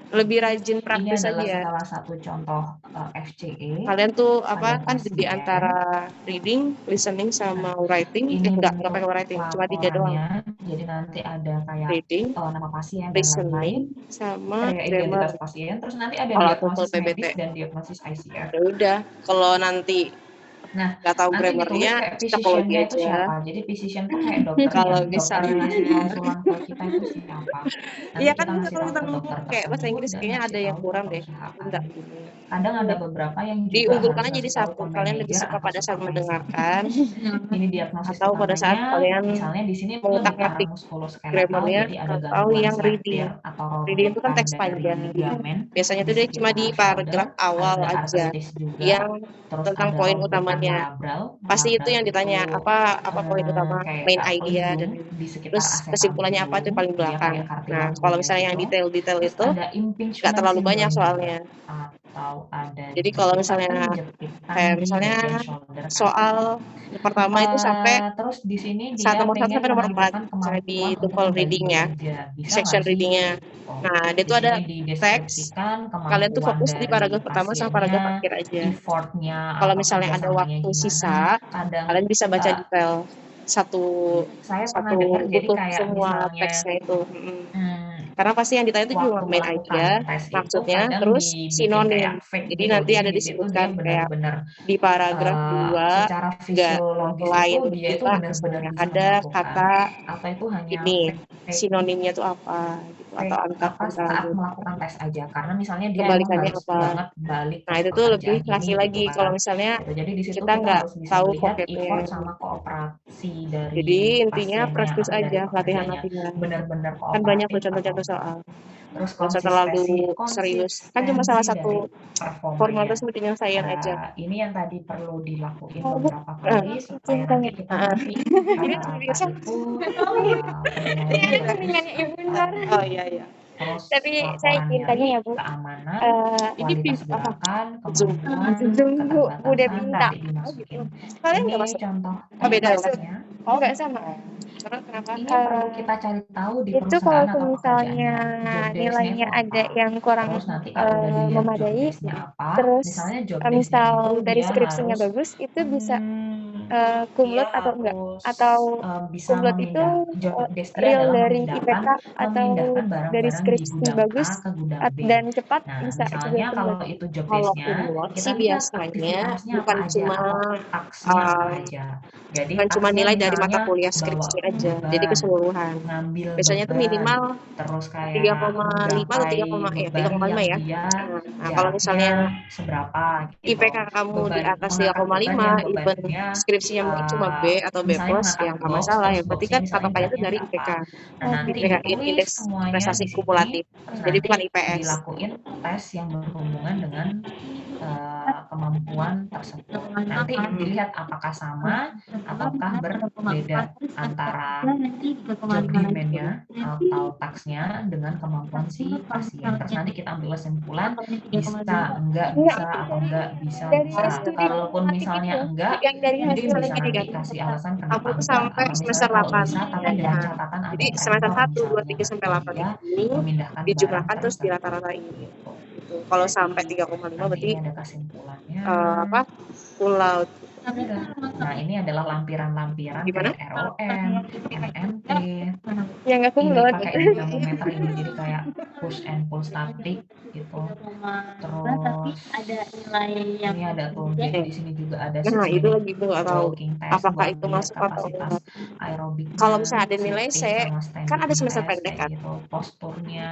D: lebih rajin
A: Ini
D: praktis
A: adalah
D: aja.
A: salah satu contoh FCE
D: Kalian tuh apa
A: pada
D: kan di
A: pasien.
D: antara reading, listening sama writing,
A: Ini
D: enggak
A: bentuk
D: pakai writing, cuma 3 doang.
A: laporannya. Jadi nanti ada kayak
D: Reading,
A: nama pasien dan lain-lain,
D: listening, sama
A: kayak
D: grammar.
A: identitas pasien. Terus nanti ada
D: Kalau
A: diagnosis
D: TOEFL PBT.
A: medis dan diagnosis ICF.
D: Ya udah, kalau nanti
A: Nah,
D: nggak tahu
A: nanti ditulis
D: grammarnya,
A: kayak
D: psikologi
A: physician-nya itu
D: aja.
A: siapa. Jadi physician tuh kayak dokternya.
D: Kalau
A: Dokter yang
D: misalnya
A: ngasih konsulan ke kita itu siapa. Nanti
D: iya
A: kita
D: kan
A: ngasih
D: kalau
A: tahu ke
D: tentang
A: dokter
D: kayak bahasa
A: tersebut
D: Inggris
A: dan
D: kayaknya
A: ngasih
D: ada yang
A: tahu ke
D: kurang deh.
A: perusahaan.
D: Enggak.
A: Kadang ada beberapa yang juga
D: Diunggulkan
A: harus
D: aja di
A: ngasih tahu
D: satu,
A: ke
D: kalian lebih
A: manajer
D: suka
A: atau
D: pada saat
A: supervisor.
D: mendengarkan
A: Ini diagnosis
D: atau pada saat
A: utamanya,
D: kalian
A: misalnya di sini lebih ke arah
D: mengutak-ngatik
A: muskuloskeletal,
D: grammarnya,
A: jadi ada
D: atau
A: gangguan
D: yang reading.
A: sertir atau
D: Reading itu kan
A: robekan
D: teks
A: dari
D: panjang.
A: ligamen
D: Biasanya
A: di
D: tuh dia cuma
A: sekitar
D: di
A: shoulder,
D: paragraf awal
A: ada
D: aja
A: artritis juga,
D: yang
A: terus
D: tentang
A: ada
D: poin
A: robekan
D: utamanya.
A: labral.
D: Pasti itu
A: Labral
D: yang
A: itu
D: ditanya apa poin utama, main
A: kayak
D: idea dan
A: pelindung di sekitar
D: terus kesimpulannya apa itu
A: acetabulum,
D: paling
A: dia
D: belakang.
A: kayak
D: Nah,
A: kartilage
D: kalau misalnya yang
A: gitu.
D: detail-detail
A: Terus
D: itu
A: ada
D: nggak
A: impingement
D: terlalu banyak
A: syndrome juga,
D: soalnya.
A: atau ada
D: Jadi kalau misalnya
A: jepitan
D: kayak
A: di
D: misalnya
A: bagian shoulder kaki.
D: soal pertama itu sampai
A: Terus di sini
D: saat
A: dia
D: nomor 1
A: pengen
D: sampai nomor 4
A: menunjukkan
D: misalnya di
A: kemampuan untuk
D: TOEFL
A: membagi
D: readingnya,
A: bekerja. Bisa
D: section
A: nggak sih?
D: readingnya.
A: Oh,
D: Nah, dia
A: di
D: tuh ada
A: sini
D: teks.
A: dideskripsikan
D: Kalian tuh
A: kemampuan
D: fokus di
A: dari
D: paragraf pertama sama paragraf
A: pasiennya,
D: akhir aja.
A: effortnya
D: Kalau
A: atau
D: misalnya ada
A: kerjasamanya
D: waktu
A: gimana.
D: sisa,
A: Kadang
D: kalian bisa baca
A: eh,
D: detail satu
A: saya pernah dengar jadi
D: butuh
A: kayak
D: semua
A: misalnya
D: teksnya itu.
A: Karena
D: Karena pasti yang ditanya itu cuma
A: waktu
D: main
A: melakukan
D: idea,
A: tes itu
D: maksudnya,
A: kadang
D: terus
A: dibikin
D: sinonim.
A: kayak fake
D: Jadi
A: gitu.
D: nanti
A: Jadi
D: ada
A: di situ dia
D: disebutkan kayak
A: benar-benar
D: di paragraf 2
A: secara fisiologis
D: lain
A: itu dia itu
D: juga
A: benar-benar
D: misalnya
A: bisa
D: ada
A: melakukan,
D: kata
A: atau itu hanya
D: ini
A: fake
D: sinonimnya tuh apa gitu atau angka
A: apa saat
D: gitu.
A: melakukan tes aja, karena misalnya dia emang
D: Kebalikannya
A: harus
D: apa?
A: banget balik ke
D: Nah, itu tuh
A: pekerjaan
D: lebih
A: ini
D: ngasih
A: gitu
D: lagi
A: kan.
D: kalau misalnya
A: Gitu. Jadi di situ
D: kita
A: kita
D: nggak
A: harus bisa
D: tahu
A: melihat
D: vocabnya.
A: effort sama kooperasi dari
D: Jadi intinya
A: pasiennya
D: praktis
A: atau dari
D: aja,
A: pekerjanya,
D: latihan-latihan.
A: benar-benar
D: Kan banyak
A: kooperatif
D: tuh
A: atau
D: contoh-contoh
A: enggak.
D: soal.
A: Terus
D: Nggak usah terlalu serius. Kan cuma salah
A: konsistensi
D: satu
A: dari performanya.
D: formalitas penting yang saya aja.
A: Ini yang tadi perlu dilakuin
B: Oh,
A: beberapa kali supaya nanti kita nanti rata-rata itu penilaiannya
B: Ini
A: bagus.
B: penilaiannya ya benar.
D: Oh iya.
A: Terus
B: Tapi saya
A: laporan
B: ingin tanya
A: nyeri,
B: ya Bu,
A: keamanan,
D: Ini
A: kualitas
D: apa?
A: gerakan,
D: Zoom.
A: kemampuan,
B: Zoom Bu, udah
A: keterbatasan
B: minta.
A: nanti dimasukin.
D: Kalian
A: Ini
D: nggak masuk?
A: contoh
D: Oh, beda ya?
A: tesnya.
B: Enggak sama.
D: Karena kenapa?
A: Ini yang perlu kita cari tahu di
B: Itu
A: perusahaan
B: kalau
A: atau
B: misalnya
A: pekerjaannya. Job desk-nya
B: nilainya
A: itu
B: ada
A: apa?
B: yang kurang
A: Terus nanti kalau udah dilihat job
B: memadai,
A: desk-nya apa,
B: terus
A: misalnya job desk-nya
B: misal
A: itu
B: dari
A: dia
B: skripsinya
A: harus
B: bagus, itu bisa
A: dia
B: kumlot atau enggak?
A: harus
B: Atau
A: bisa
B: kumlot itu
A: job desk dia
B: real
A: adalah
B: dari IPK atau dari
A: barang-barang di
B: skripsi
A: gudang
B: bagus
A: A ke gudang B.
B: dan cepat
A: Nah,
B: bisa juga
A: misalnya
B: kumlot.
A: kalau itu job
D: Kalau
A: desk-nya,
D: kumlot
A: kita
D: sih
A: lihat
D: biasanya
A: aktivitasnya apa
D: bukan
A: aja
D: cuma
A: atau taksnya apa
D: uh,
A: aja. Jadi
D: bukan cuma
A: taksnya
D: nilai dari mata
A: misalnya
D: kuliah
A: bawa
D: skripsi aja, jadi
A: beban,
D: keseluruhan.
A: ngambil
D: Biasanya tuh
A: beban,
D: minimal
A: terus kayak
D: 3,5 atau
A: menggapai
D: 3,5
A: beban yang
D: ya.
A: dia
D: Nah, kalau misalnya
A: jaraknya seberapa gitu.
D: IPK kamu di atas
A: Mengangkat beban
D: 3,5,
A: yang
D: even
A: bebannya
D: skripsinya mungkin cuma B atau B+,
A: misalnya mengangkat
D: ya nggak
A: box,
D: masalah.
A: terus
D: Yang penting
A: boxnya
D: kan
A: misalnya
D: patokannya itu
A: beratnya
D: dari
A: berapa.
D: IPK.
A: Nah, nanti
D: IPK
A: ditulis
D: indeks
A: semuanya
D: prestasi
A: di sini,
D: kumulatif.
A: terus
D: Jadi
A: nanti
D: bukan IPS.
A: dilakuin tes yang berhubungan dengan kemampuan tersebut. Nanti dilihat apakah sama ataukah berbeda antara job demand-nya atau taksnya dengan kemampuan si pasien. Terus nanti kita ambil kesimpulan bisa, enggak bisa, atau enggak bisa,
B: Dari
A: bisa.
B: studi
A: Kalaupun
B: kumulatif
A: misalnya
B: itu,
A: enggak,
B: yang dari
A: mungkin
B: hasil
A: bisa
D: gini,
A: nanti kasih alasan kenapa
D: Kamu tuh
A: enggak.
D: sampai
A: Atau
D: semester
A: misalnya kalau
D: 8.
A: bisa, tapi dengan catatan ada
D: Jadi semester
A: error
D: 1, 2,
A: misalnya
D: 3 sampai
A: ketika
D: 8
A: dia
D: ini
A: memindahkan
D: dijumlahkan
A: barang
D: terus
A: tersebut.
D: dirata-ratain gitu. Kalau sampai 3,5
A: Nanti
D: berarti
A: ini ada kesimpulannya.
D: cum laude.
A: Nah, ini adalah lampiran-lampiran
D: Gimana?
A: kayak ROM, MMT.
B: ya nggak
A: Ini
B: kumlot.
A: pakai dinamometer ini jadi kayak push and pull static gitu. Terus
C: ada nilai yang
A: ini ada tuh, jadi di sini juga ada
D: Nah,
A: 6
D: itu
A: minute
D: lagi gue nggak tahu
A: walking test
D: apakah
A: buat
D: itu
A: lihat
D: masuk atau
A: kapasitas
D: enggak.
A: aerobiknya,
D: Kalau misalnya ada nilai C,
A: sitting sama
D: kan
A: standing
D: ada semester
A: test
D: pendek
A: kayak
D: kan.
A: gitu, posturnya.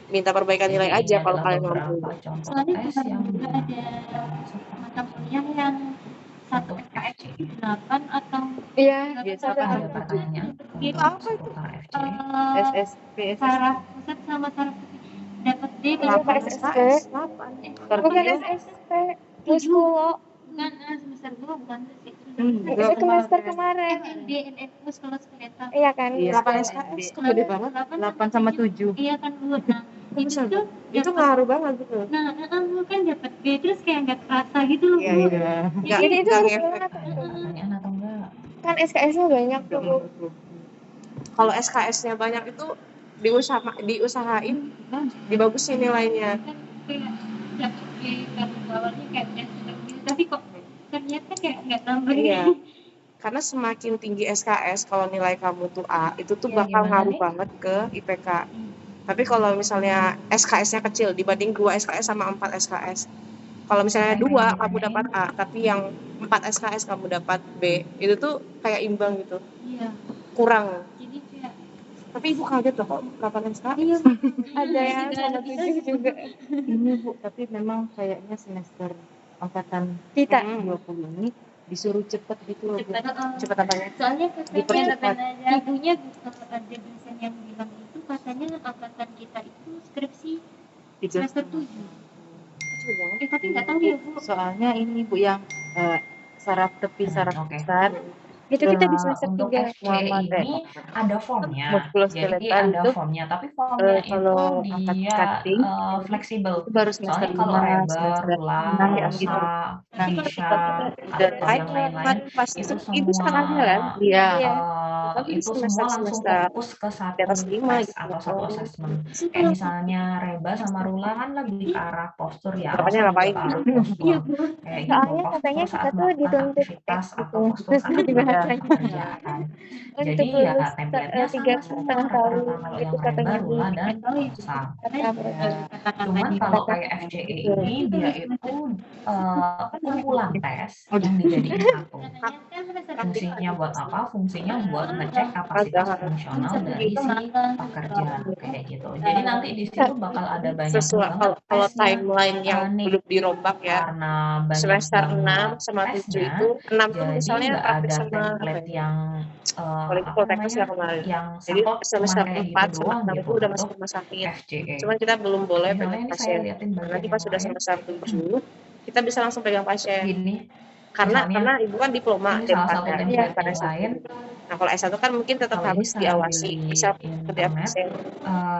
D: Minta perbaikan
A: Jadi
D: nilai
A: ini
D: aja kalau
A: adalah
D: kalian mampu.
A: beberapa contoh
C: soalnya
A: tes
C: kemarin
A: yang
C: juga ada
A: digunakan
C: mata kuliah yang satu
A: untuk
C: SKS
A: FCE.
C: itu 8 atau
B: Iya,
D: Biasa
B: ada
A: Ada pertanyaan
C: itu
A: untuk
C: apa itu?
A: seputar FCE.
D: SSP,
C: Saraf pusat sama saraf kecil dapat D
B: Iya,
C: kalau
B: Kak, SSP.
D: 8.
B: Bukan SSP, muskulo.
C: bukan semester 2 bukan sih.
B: Itu semester kemarin.
C: D NF muskuloskeletal.
B: Iya kan?
D: 8 SKS kok gede banget.
C: 8 sama 7. Iya kan dua. Nah,
D: Itu ngaruh banget gitu.
C: Nah, lu kan dapat B terus kayak nggak kerasa gitu loh.
D: Iya.
C: Jadi
B: Jadi itu harus
D: ngefek.
B: banget.
A: Ada pertanyaan atau enggak?
B: Kan SKS-nya banyak tuh.
D: Kalau SKS-nya banyak itu diusahain dibagusin nilainya.
C: kan kayak dapat B kalau awalnya kayak S gitu, tapi kok ternyata kayak nggak nambah.
D: Iya. Karena semakin tinggi SKS, kalau nilai kamu tuh A, itu tuh
A: Ya,
D: bakal
A: gimana
D: ngaruh
A: nih?
D: banget ke IPK. Tapi kalau misalnya SKS-nya kecil dibanding 2 SKS sama 4 SKS. Kalau misalnya
A: Apa yang
D: 2
A: pengen
D: kamu
A: ditanyain?
D: dapat A, tapi yang 4 SKS kamu dapat B, itu tuh kayak imbang gitu.
C: Iya.
D: Kurang.
C: Jadi kayak
D: Tapi ibu kaget loh kok 8 SKS.
C: iya
B: Ada yang sama 7 juga.
E: Ini Bu, tapi memang kayaknya semester angkatan
B: Kita.
E: 20 ini disuruh cepet gitu loh. Bu.
D: Cepet apanya?
C: soalnya
E: Dipercepat.
C: ibunya ada dosen yang bilang itu katanya angkatan kita itu skripsi
E: 3
C: semester 7. Tapi nggak tahu ya Bu.
E: Soalnya ini Bu yang saraf tepi, saraf
A: Oke.
E: besar.
B: Itu kita di semester
A: Untuk
B: 3.
A: FCE ini ada formnya, jadi
E: Muskuloskeletal
A: ada
E: itu,
A: formnya, tapi formnya itu
E: kalau angkat
A: dia
E: cutting,
A: fleksibel.
E: itu baru semester
A: Soalnya kalau
E: 5,
A: Reba,
E: semester
A: Rula,
E: 6 yang gitu.
A: Rosa,
E: Nah,
A: Tisha,
E: udah
A: atau yang lain-lain itu
D: Ibu
A: semua
D: sekarangnya kan?
E: Iya.
D: Tapi
A: itu semua langsung fokus ke satu
D: di atas 5
A: tes
D: gitu.
A: atau satu assessment. Kayak misalnya Reba sama Rula kan lebih ke arah postur ya,
D: Makanya
A: Rosa juga
D: ngapain
A: ke arah
D: gitu?
A: postur. Kayak gitu,
B: Soalnya
A: postur
B: katanya
A: saat
B: kita tuh
A: melakukan
B: dituntut
A: aktivitas
B: gitu.
A: atau postur saat
B: Di
A: melakukan
B: bahasanya.
A: pekerjaan. Jadi
B: Untuk
A: ya
B: lulus
A: template-nya
B: 3,5
A: sama semua
B: tahun
A: rata-rata kalau
B: gitu
A: yang Reba,
B: katanya Bu.
A: Rula, dan Rosa. Cuman
C: Katanya
A: kalau kayak FCE ini dia itu kumpulan tes yang dijadiin satu. Fungsinya buat apa? Fungsinya buat ngecek kapasitas fungsional dari si pekerja kayak gitu. Jadi nanti di situ bakal ada banyak
D: Sesuai
A: banget
D: kalau
A: tesnya.
D: timeline yang
A: nih,
D: belum dirombak ya.
A: Karena banyak
D: Semester
A: banget
D: 6 sama 7
A: tesnya,
D: itu 6 tuh
A: jadi
D: misalnya
A: nggak
D: praktek
A: ada
D: sama
A: template yang
D: kalau itu
A: apa
D: kalau teknis ya
A: namanya
D: kemarin.
A: yang
D: Jadi
A: saklek cuman
D: semester
A: kayak
D: 4
A: gitu
D: sama
A: doang
D: 6
A: gitu
D: itu udah masuk
A: untuk
D: rumah sakit.
A: FCE.
D: Cuman kita belum boleh
A: Misalnya
D: pegang
A: ini saya
D: pasien.
A: liatin bagian
D: Nanti
A: yang
D: pas sudah
A: lain.
D: semester 7 kita bisa langsung pegang pasien.
A: Gini,
D: Karena
A: misalnya
D: ibu kan diploma
A: ini salah satu
D: Denpasar,
A: template
D: bukan
A: yang
D: S1.
A: lain
D: Nah, kalau S1 kan mungkin tetap
A: Kalau ini
D: harus
A: saya
D: diawasi,
A: di
D: bisa jadi
A: internet,
D: absen.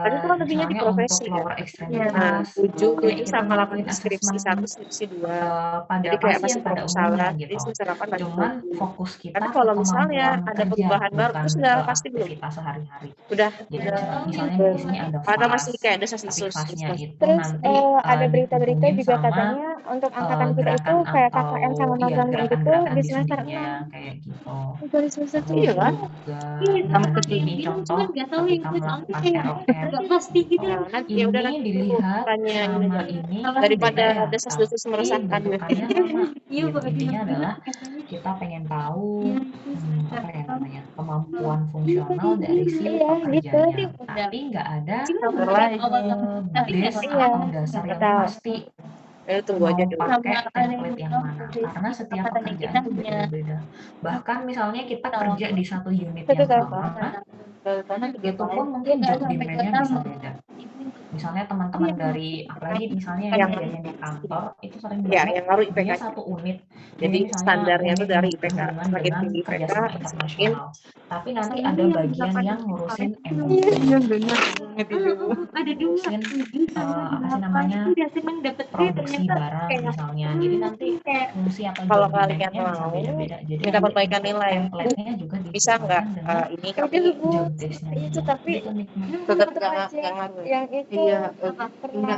D: Tapi itu kan lebihnya di
A: misalnya
D: profesi
A: untuk
D: kan.
A: lower
D: Nah,
A: extremities,
D: 7
A: kayak
D: itu
A: kita
D: sama 8
A: ngelakuin
D: skripsi 1,
A: assessment
D: skripsi 2.
A: pada
D: Jadi kayak
A: pasien
D: masih
A: pada
D: proposal
A: umumnya
D: jadi
A: gitu.
D: semester 8 lanjut
A: Cuman
D: lagi.
A: fokus kita
D: Tapi
A: ke
D: kalau misalnya
A: kemampuan
D: ada
A: kerja,
D: perubahan baru,
A: bukan
D: itu
A: ke
D: sudah pasti belum?
A: aktivitas sehari-hari.
D: Udah
A: Jadi misalnya di sini ada
D: atau masih
A: fast,
D: kayak
A: tapi
D: desas-desus
A: fastnya
D: gitu.
A: itu
B: Terus
A: nanti
B: ada berita-berita
A: dihubungin
B: juga
A: sama
B: katanya untuk angkatan kita itu
A: gerakan
B: kayak
A: atau
B: KKN sama
A: ya
B: magang itu
A: gerakan-gerakan
B: di
A: di
B: semester
A: sendinya
B: 6.
A: kayak gitu.
B: Bukan di semester
A: Terus
B: 7 kan?
A: juga
C: Iya,
A: nah
C: ada yang
A: ini
C: bilang
A: contoh
C: cuman nggak tahu yang
A: ketika
C: itu soalnya
A: melakukan
C: kayak
A: ROM
C: nggak pasti gitu.
A: gitu.
D: Nah, nanti ya udah
A: Ini
D: nanti
A: dilihat
D: tanya ini
A: sama
D: aja.
A: ini kan beda
D: Daripada
A: ya,
D: desas-desus
A: tapi
D: meresahkan gitu.
A: bentukannya sama.
C: Iya,
A: Gitu.
C: Mbak,
A: Intinya
C: bilang
A: adalah
C: katanya
A: kita pengen tahu
C: ya itu
A: apa ya
C: semester
A: namanya kemampuan fungsional dari si
B: Iya, gitu.
A: pekerjanya, tapi nggak ada
C: Cuman
D: Lagi.
C: awal tapi nggak
A: base
B: Iya,
A: atau dasar yang
B: betul.
A: pasti
D: Tunggu aja
A: mau
D: dulu.
A: pakai
C: sama ada yang
A: template yang
C: bilang
A: mana,
C: dari
A: karena setiap
C: angkatan yang
A: pekerjaan
C: kita
A: tuh
C: punya
A: beda-beda. Bahkan misalnya kita kerja di satu unit
B: Betul,
A: yang
B: betul.
A: sama, itu pun mungkin job demand-nya bisa beda. Misalnya teman-teman dari, apalagi misalnya yang
D: Yang-
A: kerjanya di kantor, itu sering
D: Ya,
A: banget
D: yang ngaruh
A: dia
D: IPK.
A: satu unit.
D: Jadi
A: misalnya
D: standarnya tuh
A: unit
D: dari
A: yang
D: IPK.
A: berhubungan
D: Semakin
A: dengan
D: tinggi IPK,
A: kerjasama
D: semakin
A: internasional. Tapi nanti ada
C: yang
A: bagian
C: delapan
A: yang
C: itu
A: ngurusin
C: kemarin.
A: emosi,
D: benar banget itu.
C: Ada dua
A: ngurusin
C: 7 sama
A: apa sih
C: 8
A: namanya,
C: itu udah seneng dapet B
A: produksi
C: ternyata
A: barang
C: kayak
A: misalnya. Jadi nanti
C: kayak
A: fungsi atau
D: Kalau
A: job
D: kalian
A: demand-nya bisa
D: mau
A: beda-beda. Jadi
D: minta
A: nanti
D: perbaikan
A: untuk
D: nilai,
A: template-nya juga
D: bisa nggak
A: disesuaikan dengan
D: ini
B: Udah,
D: kami
B: Bu.
A: job desk-nya
B: Itu
A: dia.
B: tapi
A: Gitu nikmat.
D: tetap
B: tetap aja
D: nggak ngaruh.
B: yang itu
E: Iya,
B: pernah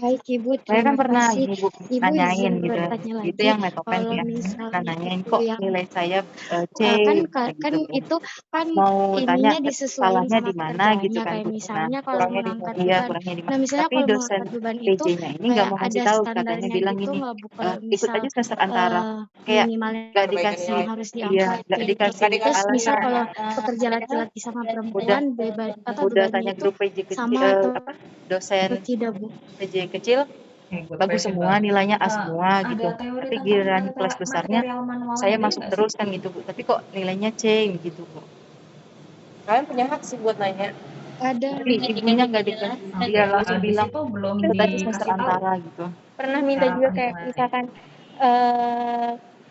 F: Baik Ibu,
E: saya
F: terima
E: kan pernah
F: kasih.
E: ini Bu
F: Ibu
E: nanyain
F: izin
E: gitu.
F: bertanya
E: Itu
F: lagi,
E: yang metopen
F: kalau
E: ya.
F: misalnya
E: Nanyain
F: itu
E: kok
F: yang
E: nilai saya C
F: kan
E: gitu kan.
F: itu kan
E: Mau tanya
F: ininya disesuaikan
E: salahnya
F: sama
E: di mana gitu
F: pekerjaannya
E: kan
F: kayak
E: Bu. Nah,
F: misalnya kalau
D: kurangnya di
F: mengangkat
E: iya
F: beban.
E: kurangnya di
F: Nah,
E: mana.
F: misalnya
E: Tapi
F: kalau
E: dosen
F: mengangkat beban itu
E: PJ-nya ini nggak
F: kayak
E: mau ngasih
F: ada
E: tahu, katanya
F: standarnya
E: bilang
F: gitu
E: gini,
F: nggak Bu? Kalau
E: ikut
F: misal
E: aja semester antara. Kayak
F: minimalnya
E: nggak
D: Perbaikan
E: dikasih,
D: nilai.
F: harus
E: iya
F: diangkat
E: nggak
F: kayak gitu.
E: dikasih
F: Terus misal
E: alasan.
F: kalau pekerja laki-laki sama
E: Udah
F: perempuan
E: udah
F: bebannya
E: tanya
F: itu
E: grup PJ kecil
F: sama atau
E: apa dosen
F: tidak Bu?
E: PJ kecil
A: Good
E: bagus
A: question
E: semua,
A: banget.
E: nilainya A
A: Eh,
E: semua gitu.
A: ada teori
E: Tapi
A: tentang
E: giliran kelas besarnya
A: material manual
E: saya
A: yang
E: masuk
A: nggak
E: terus
A: sih?
E: kan gitu Bu. Tapi kok nilainya C gitu Bu.
D: Kalian punya hak sih buat nanya.
F: Ada.
E: Tapi ibunya nggak dikasih,
A: Oke,
E: dia langsung
A: di
E: bilang
A: situ belum
E: ikut aja semester
A: dikasih tahu
E: antara gitu.
B: pernah minta
A: cara
B: juga kayak
A: perhitungannya.
B: misalkan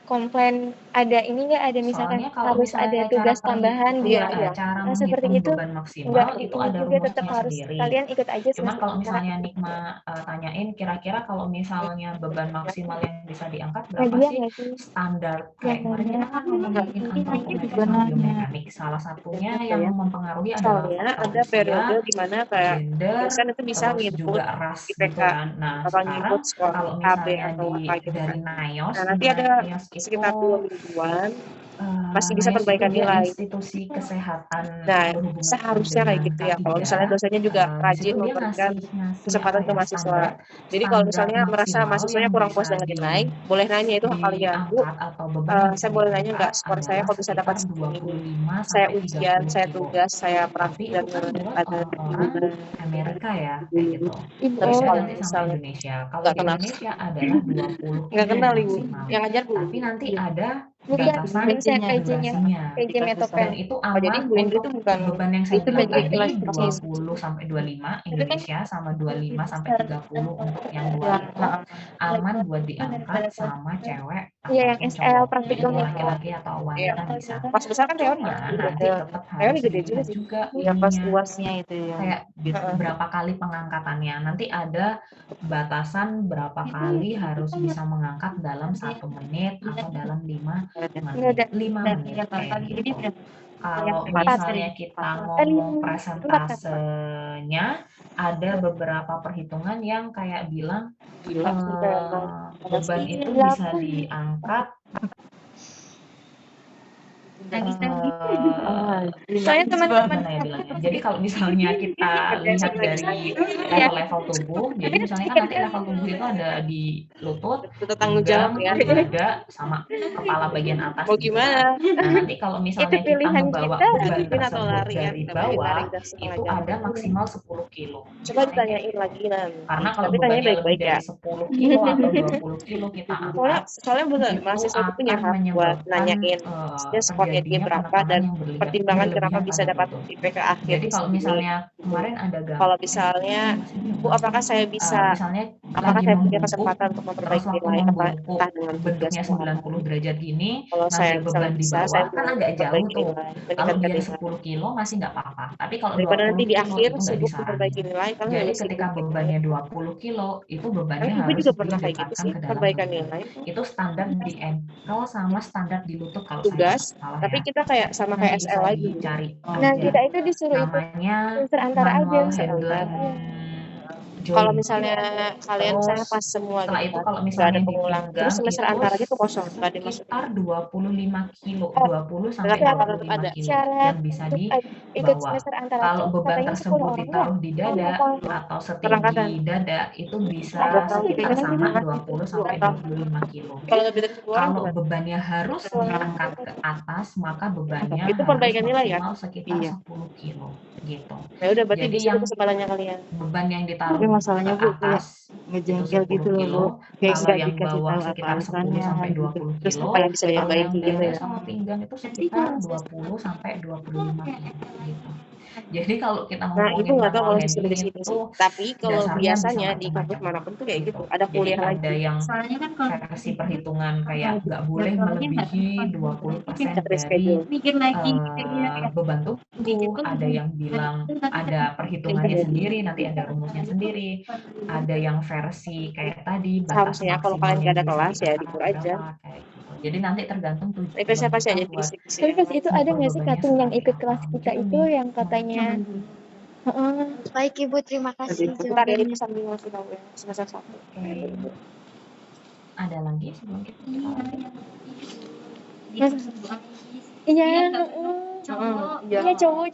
B: komplain ada ini nggak ada misalkan
A: Soalnya kalau
B: harus
A: misalnya
B: ada
A: cara
B: tugas tambahan
A: perhitung,
B: gitu.
D: Iya.
A: cara
B: Nah, seperti
A: menghitung
B: itu
A: beban maksimal
B: nggak
A: itu
B: ini
A: ada
B: juga tetap
A: rumusnya
B: harus
A: sendiri.
B: kalian ikut aja
A: Cuman
B: semester
A: kalau
B: antara.
A: misalnya Nikma tanyain kira-kira kalau misalnya beban maksimal yang bisa diangkat berapa
B: Media
A: sih
B: nggak sih
A: standar, kayak kemarin kita kan ngomongin antropometri sama
E: Sebenarnya
A: biomekanik, salah satunya yang mempengaruhi adalah
D: Soalnya
A: faktor
D: ada
A: usia,
D: periode di mana kayak
A: gender,
D: dosen itu bisa
A: terus
D: nginput
A: juga ras
D: IPK
A: gitu kan. Nah
D: atau
A: sekarang
D: nginput skor
A: kalau
D: KB
A: misalnya
D: atau apa gitu
A: dari
D: kan.
A: NIOS,
D: Nah,
A: di
D: nanti ada
A: NIOS itu
D: sekitar 2 mingguan masih bisa
A: NIOS itu
D: perbaikan
A: dia
D: nilai.
A: institusi kesehatan
D: Nah,
A: berhubungan
D: seharusnya kayak
A: dengan
D: gitu ya. Kalau
A: K3.
D: misalnya dosennya juga
A: Di
D: rajin
A: situ dia
D: memberikan
A: ngasih
D: kesempatan
A: apa
D: ke
A: ya,
D: mahasiswa. Jadi kalau
A: standar
D: misalnya merasa
A: maksimal
D: mahasiswanya
A: yang
D: kurang
A: bisa
D: puas dengan nilai, boleh nanya itu hak kalian. Bu,
A: diangkat atau beban yang bisa
D: saya boleh nanya nggak
A: diangkat
D: skor saya
A: adalah
D: kok bisa dapat
A: sekitar
D: segini?
A: 25
D: Saya
A: sampai
D: ujian,
A: 30
D: saya
A: kilo.
D: tugas, saya
A: Tapi
D: praktik
A: itu
D: dan
A: kan buat
D: ada
A: orang-orang Amerika ya, kayak gitu.
B: ibu?
D: Terus
A: Beda
D: kalau
A: nanti sama
D: misalnya
A: Indonesia. Kalau
D: nggak
A: di
D: kenal,
A: Indonesia adalah 20
D: nggak
A: kilo
D: kenal ibu,
A: maksimal.
D: yang ngajar bu.
A: Tapi nanti ada
B: Bukan
A: batasan
B: dosen
E: PJ-nya
B: PJ-nya
A: durasinya.
B: PJ
E: di kelas
A: Dan
B: Metopen.
A: itu
D: Oh jadi
A: aman
D: Bu Indri
A: untuk
D: itu bukan
A: beban yang saya
E: itu
A: bilang
E: PJ kelas
A: tadi,
E: persis.
A: 20 sampai 25 Indonesia sama 25 sampai 30 untuk yang
E: Ya,
A: luar itu aman buat diangkat sama cewek
B: Iya, yang
A: ataupun
B: SL
A: cowok. Jadi
B: praktikum
A: mau
B: itu.
A: laki-laki atau
D: Iya.
A: wanita bisa.
D: Pas besar kan teori ya.
A: Cuman nanti tetap
D: Teori
A: harus
D: gede juga
A: dilihat
D: sih.
A: juga
E: Ya pas
A: ininya,
E: uasnya itu ya.
A: kayak
E: Gitu.
A: berapa kali pengangkatannya. Nanti ada batasan berapa kali harus bisa mengangkat dalam 1 menit atau dalam 5
B: Nggak ada.
A: menit, 5 menit kayak gitu. Kalau
B: Empat.
A: misalnya kita ngomong presentasenya, ada beberapa perhitungan yang kayak bilang
D: Gila.
A: beban itu bisa diangkat
B: Soalnya teman-teman
A: gimana ya bilangnya. Jadi kalau misalnya kita lihat dari level-level tubuh, jadi misalnya kan nanti level tubuh itu ada di lutut,
D: Itu tanggung jawab
A: pinggang,
D: ya.
A: dada, sama kepala bagian atas
D: Mau
A: gitu
D: gimana?
A: kan. Nah nanti kalau misalnya kita
B: pilihan
A: ngebawa
B: kita,
A: beban
D: Lanjutin atau
A: tersebut
D: lari ya?
A: dari
D: Nggak boleh
A: bawah,
D: lari dari setengah
A: itu
D: jam.
A: ada maksimal 10 kilo.
D: Coba ditanyain lagi nanti.
A: Karena kalau
D: Tapi tanya
A: bebannya lebih
D: baik-baik ya.
A: dari 10 kilo atau 20 kilo kita angkat,
D: Soalnya bener,
A: itu
D: mahasiswa itu punya
A: akan
D: hak buat
A: menyebabkan
D: nanyain. Maksudnya skornya dia
A: terjadinya
D: berapa dan
A: yang
D: pertimbangan kenapa
A: berlebihan
D: bisa
A: pada
D: dapat
A: Bluetooth.
D: IPK akhir
A: Jadi kalau
D: segini.
A: misalnya kemarin ada
D: Kalau misalnya, Bu, apakah saya bisa,
A: misalnya
D: apakah
A: lagi
D: saya punya
A: membungkuk,
D: kesempatan untuk
A: terus
D: memperbaiki
A: waktu
D: nilai,
A: membungkuk
D: entah dengan tugas
A: bentuknya
D: atau apa?
A: 90 derajat gini,
D: Kalau saya
A: ngambil
D: misalnya
A: beban di
D: bisa,
A: bawah
D: saya
A: kan
D: mau
A: agak jauh
D: memperbaiki
A: tuh.
D: nilai,
A: Kalau
D: meningkatkan
A: dia
D: nilai.
A: 10 kilo masih nggak apa-apa, tapi kalau
D: Daripada
A: 20
D: nanti di
A: kilo
D: akhir
A: itu nggak
D: sibuk memperbaiki
A: disaranin.
D: nilai, kan
A: Jadi
D: lebih
A: ketika
D: sibuk gitu.
A: bebannya 20 kilo, itu
D: Karena
A: bebannya
D: Ibu
A: harus
D: juga pernah kayak gitu
A: dilepaskan
D: sih,
A: ke dalam
D: perbaikan
A: lutut.
D: nilai,
A: Itu standar di ankle sama standar di lutut kalau saya
D: tugas,
A: nggak salah
D: tapi
A: ya.
D: kita kayak sama kayak
A: Nanti
D: SL
A: bisa
D: lagi.
A: dicari
B: Nah,
A: aja.
B: kita itu disuruh ikut
A: Namanya
B: semester antara aja.
A: manual
D: Semester
A: handling
D: Kalau
A: joint.
D: misalnya kalian saya
A: Terus
D: pas semua
A: setelah
D: gitu
A: itu
D: kan,
A: kalau
D: nggak ada
A: misalnya
D: pengulang.
A: dipegang
D: Terus semester
A: itu
D: antaranya tuh kosong, nggak ada masuk.
A: sekitar 25 kilo,
B: Oh,
A: 20 sampai
D: Tetap tetap
A: 25
D: ada.
A: kilo
B: syarat
A: yang bisa
B: untuk ikut
A: dibawa.
B: semester antara
A: Kalau
B: tuh
A: beban
B: katanya 10
A: tersebut
B: orang ya.
A: ditaruh di dada
B: Apa?
A: atau setinggi
D: Perangkatan.
A: dada itu bisa
D: Berapa
A: sekitar
D: kilo?
A: sama 20 sampai 25 kilo.
D: Kalau lebih dari 10 orang
A: Kalau
D: gimana?
A: bebannya harus diangkat ke atas, maka bebannya
D: Itu
A: harus
D: perbaikan nilai kan?
A: maksimal sekitar
E: Iya.
A: 10 kilo gitu.
D: Ya udah berarti
A: Jadi
D: di situ
A: yang
D: kesempatannya kalian.
A: beban yang ditaruh
E: Tapi masalahnya,
A: ke
E: Bu, kayak
A: atas itu
E: ngejengkel
A: 10
E: gitu loh, Bu.
A: kilo,
E: Kayak
A: kalau
E: nggak
A: yang
E: dikasih
A: bawah
E: tahu apa
A: sekitar 10
E: alasannya
A: sampai
E: gitu.
A: 20
D: Terus
A: kilo,
D: apa yang bisa
A: kalau yang
D: diperbaiki gitu
A: dada
D: ya?
A: sama pinggang itu sekitar 20 sampai 25 kilo gitu. Jadi kalau kita
D: Nah, Ibu
A: ngomongin
D: nggak tahu
A: manual
D: kalau disuruh
A: handling
D: ke sini
A: itu
D: sih. Tapi kalau
A: dasarnya bisa
D: biasanya di kampus
A: macam-macam
D: manapun tuh kayak gitu,
A: gitu.
D: ada
A: Jadi
D: kuliah
A: ada
D: lagi.
A: yang
C: Soalnya kan kalau
A: versi perhitungan kayak nggak boleh
C: jadwalnya nggak
A: melebihi
C: tepat.
A: 20%
D: Ada
A: dari
D: reschedule.
C: Mikir lagi mikirnya kayak
A: beban
C: di
A: tubuh.
C: jadwal
A: Ada yang bilang ada perhitungannya sendiri, nanti ada rumusnya sendiri. Ada yang versi kayak tadi batas
D: Seharusnya kalau kalian
A: maksimalnya
D: nggak ada
A: bisa
D: kelas ya
A: diangkat
D: libur aja.
A: berapa kayak gitu. Jadi nanti tergantung
D: IP
A: tujuan
D: saya pasti
A: kita
D: aja
A: buat
D: fisik.
B: Tapi pas itu ada nggak sih
A: ngukur bebannya
B: Katung yang
A: seperti
B: ikut
A: apa.
B: kelas kita
A: Mungkin
B: itu
A: lebih
B: yang katanya heeh,
F: Baik Ibu, terima kasih
D: Bentar ya, Ibu
F: jawabannya.
D: sambil ngasih tahu ya semester 1.
A: oke. Ada lagi sebelum kita lanjut?
B: iya,
C: Iya,
B: heeh.
C: cowok
D: Iya.
B: Iya cowok.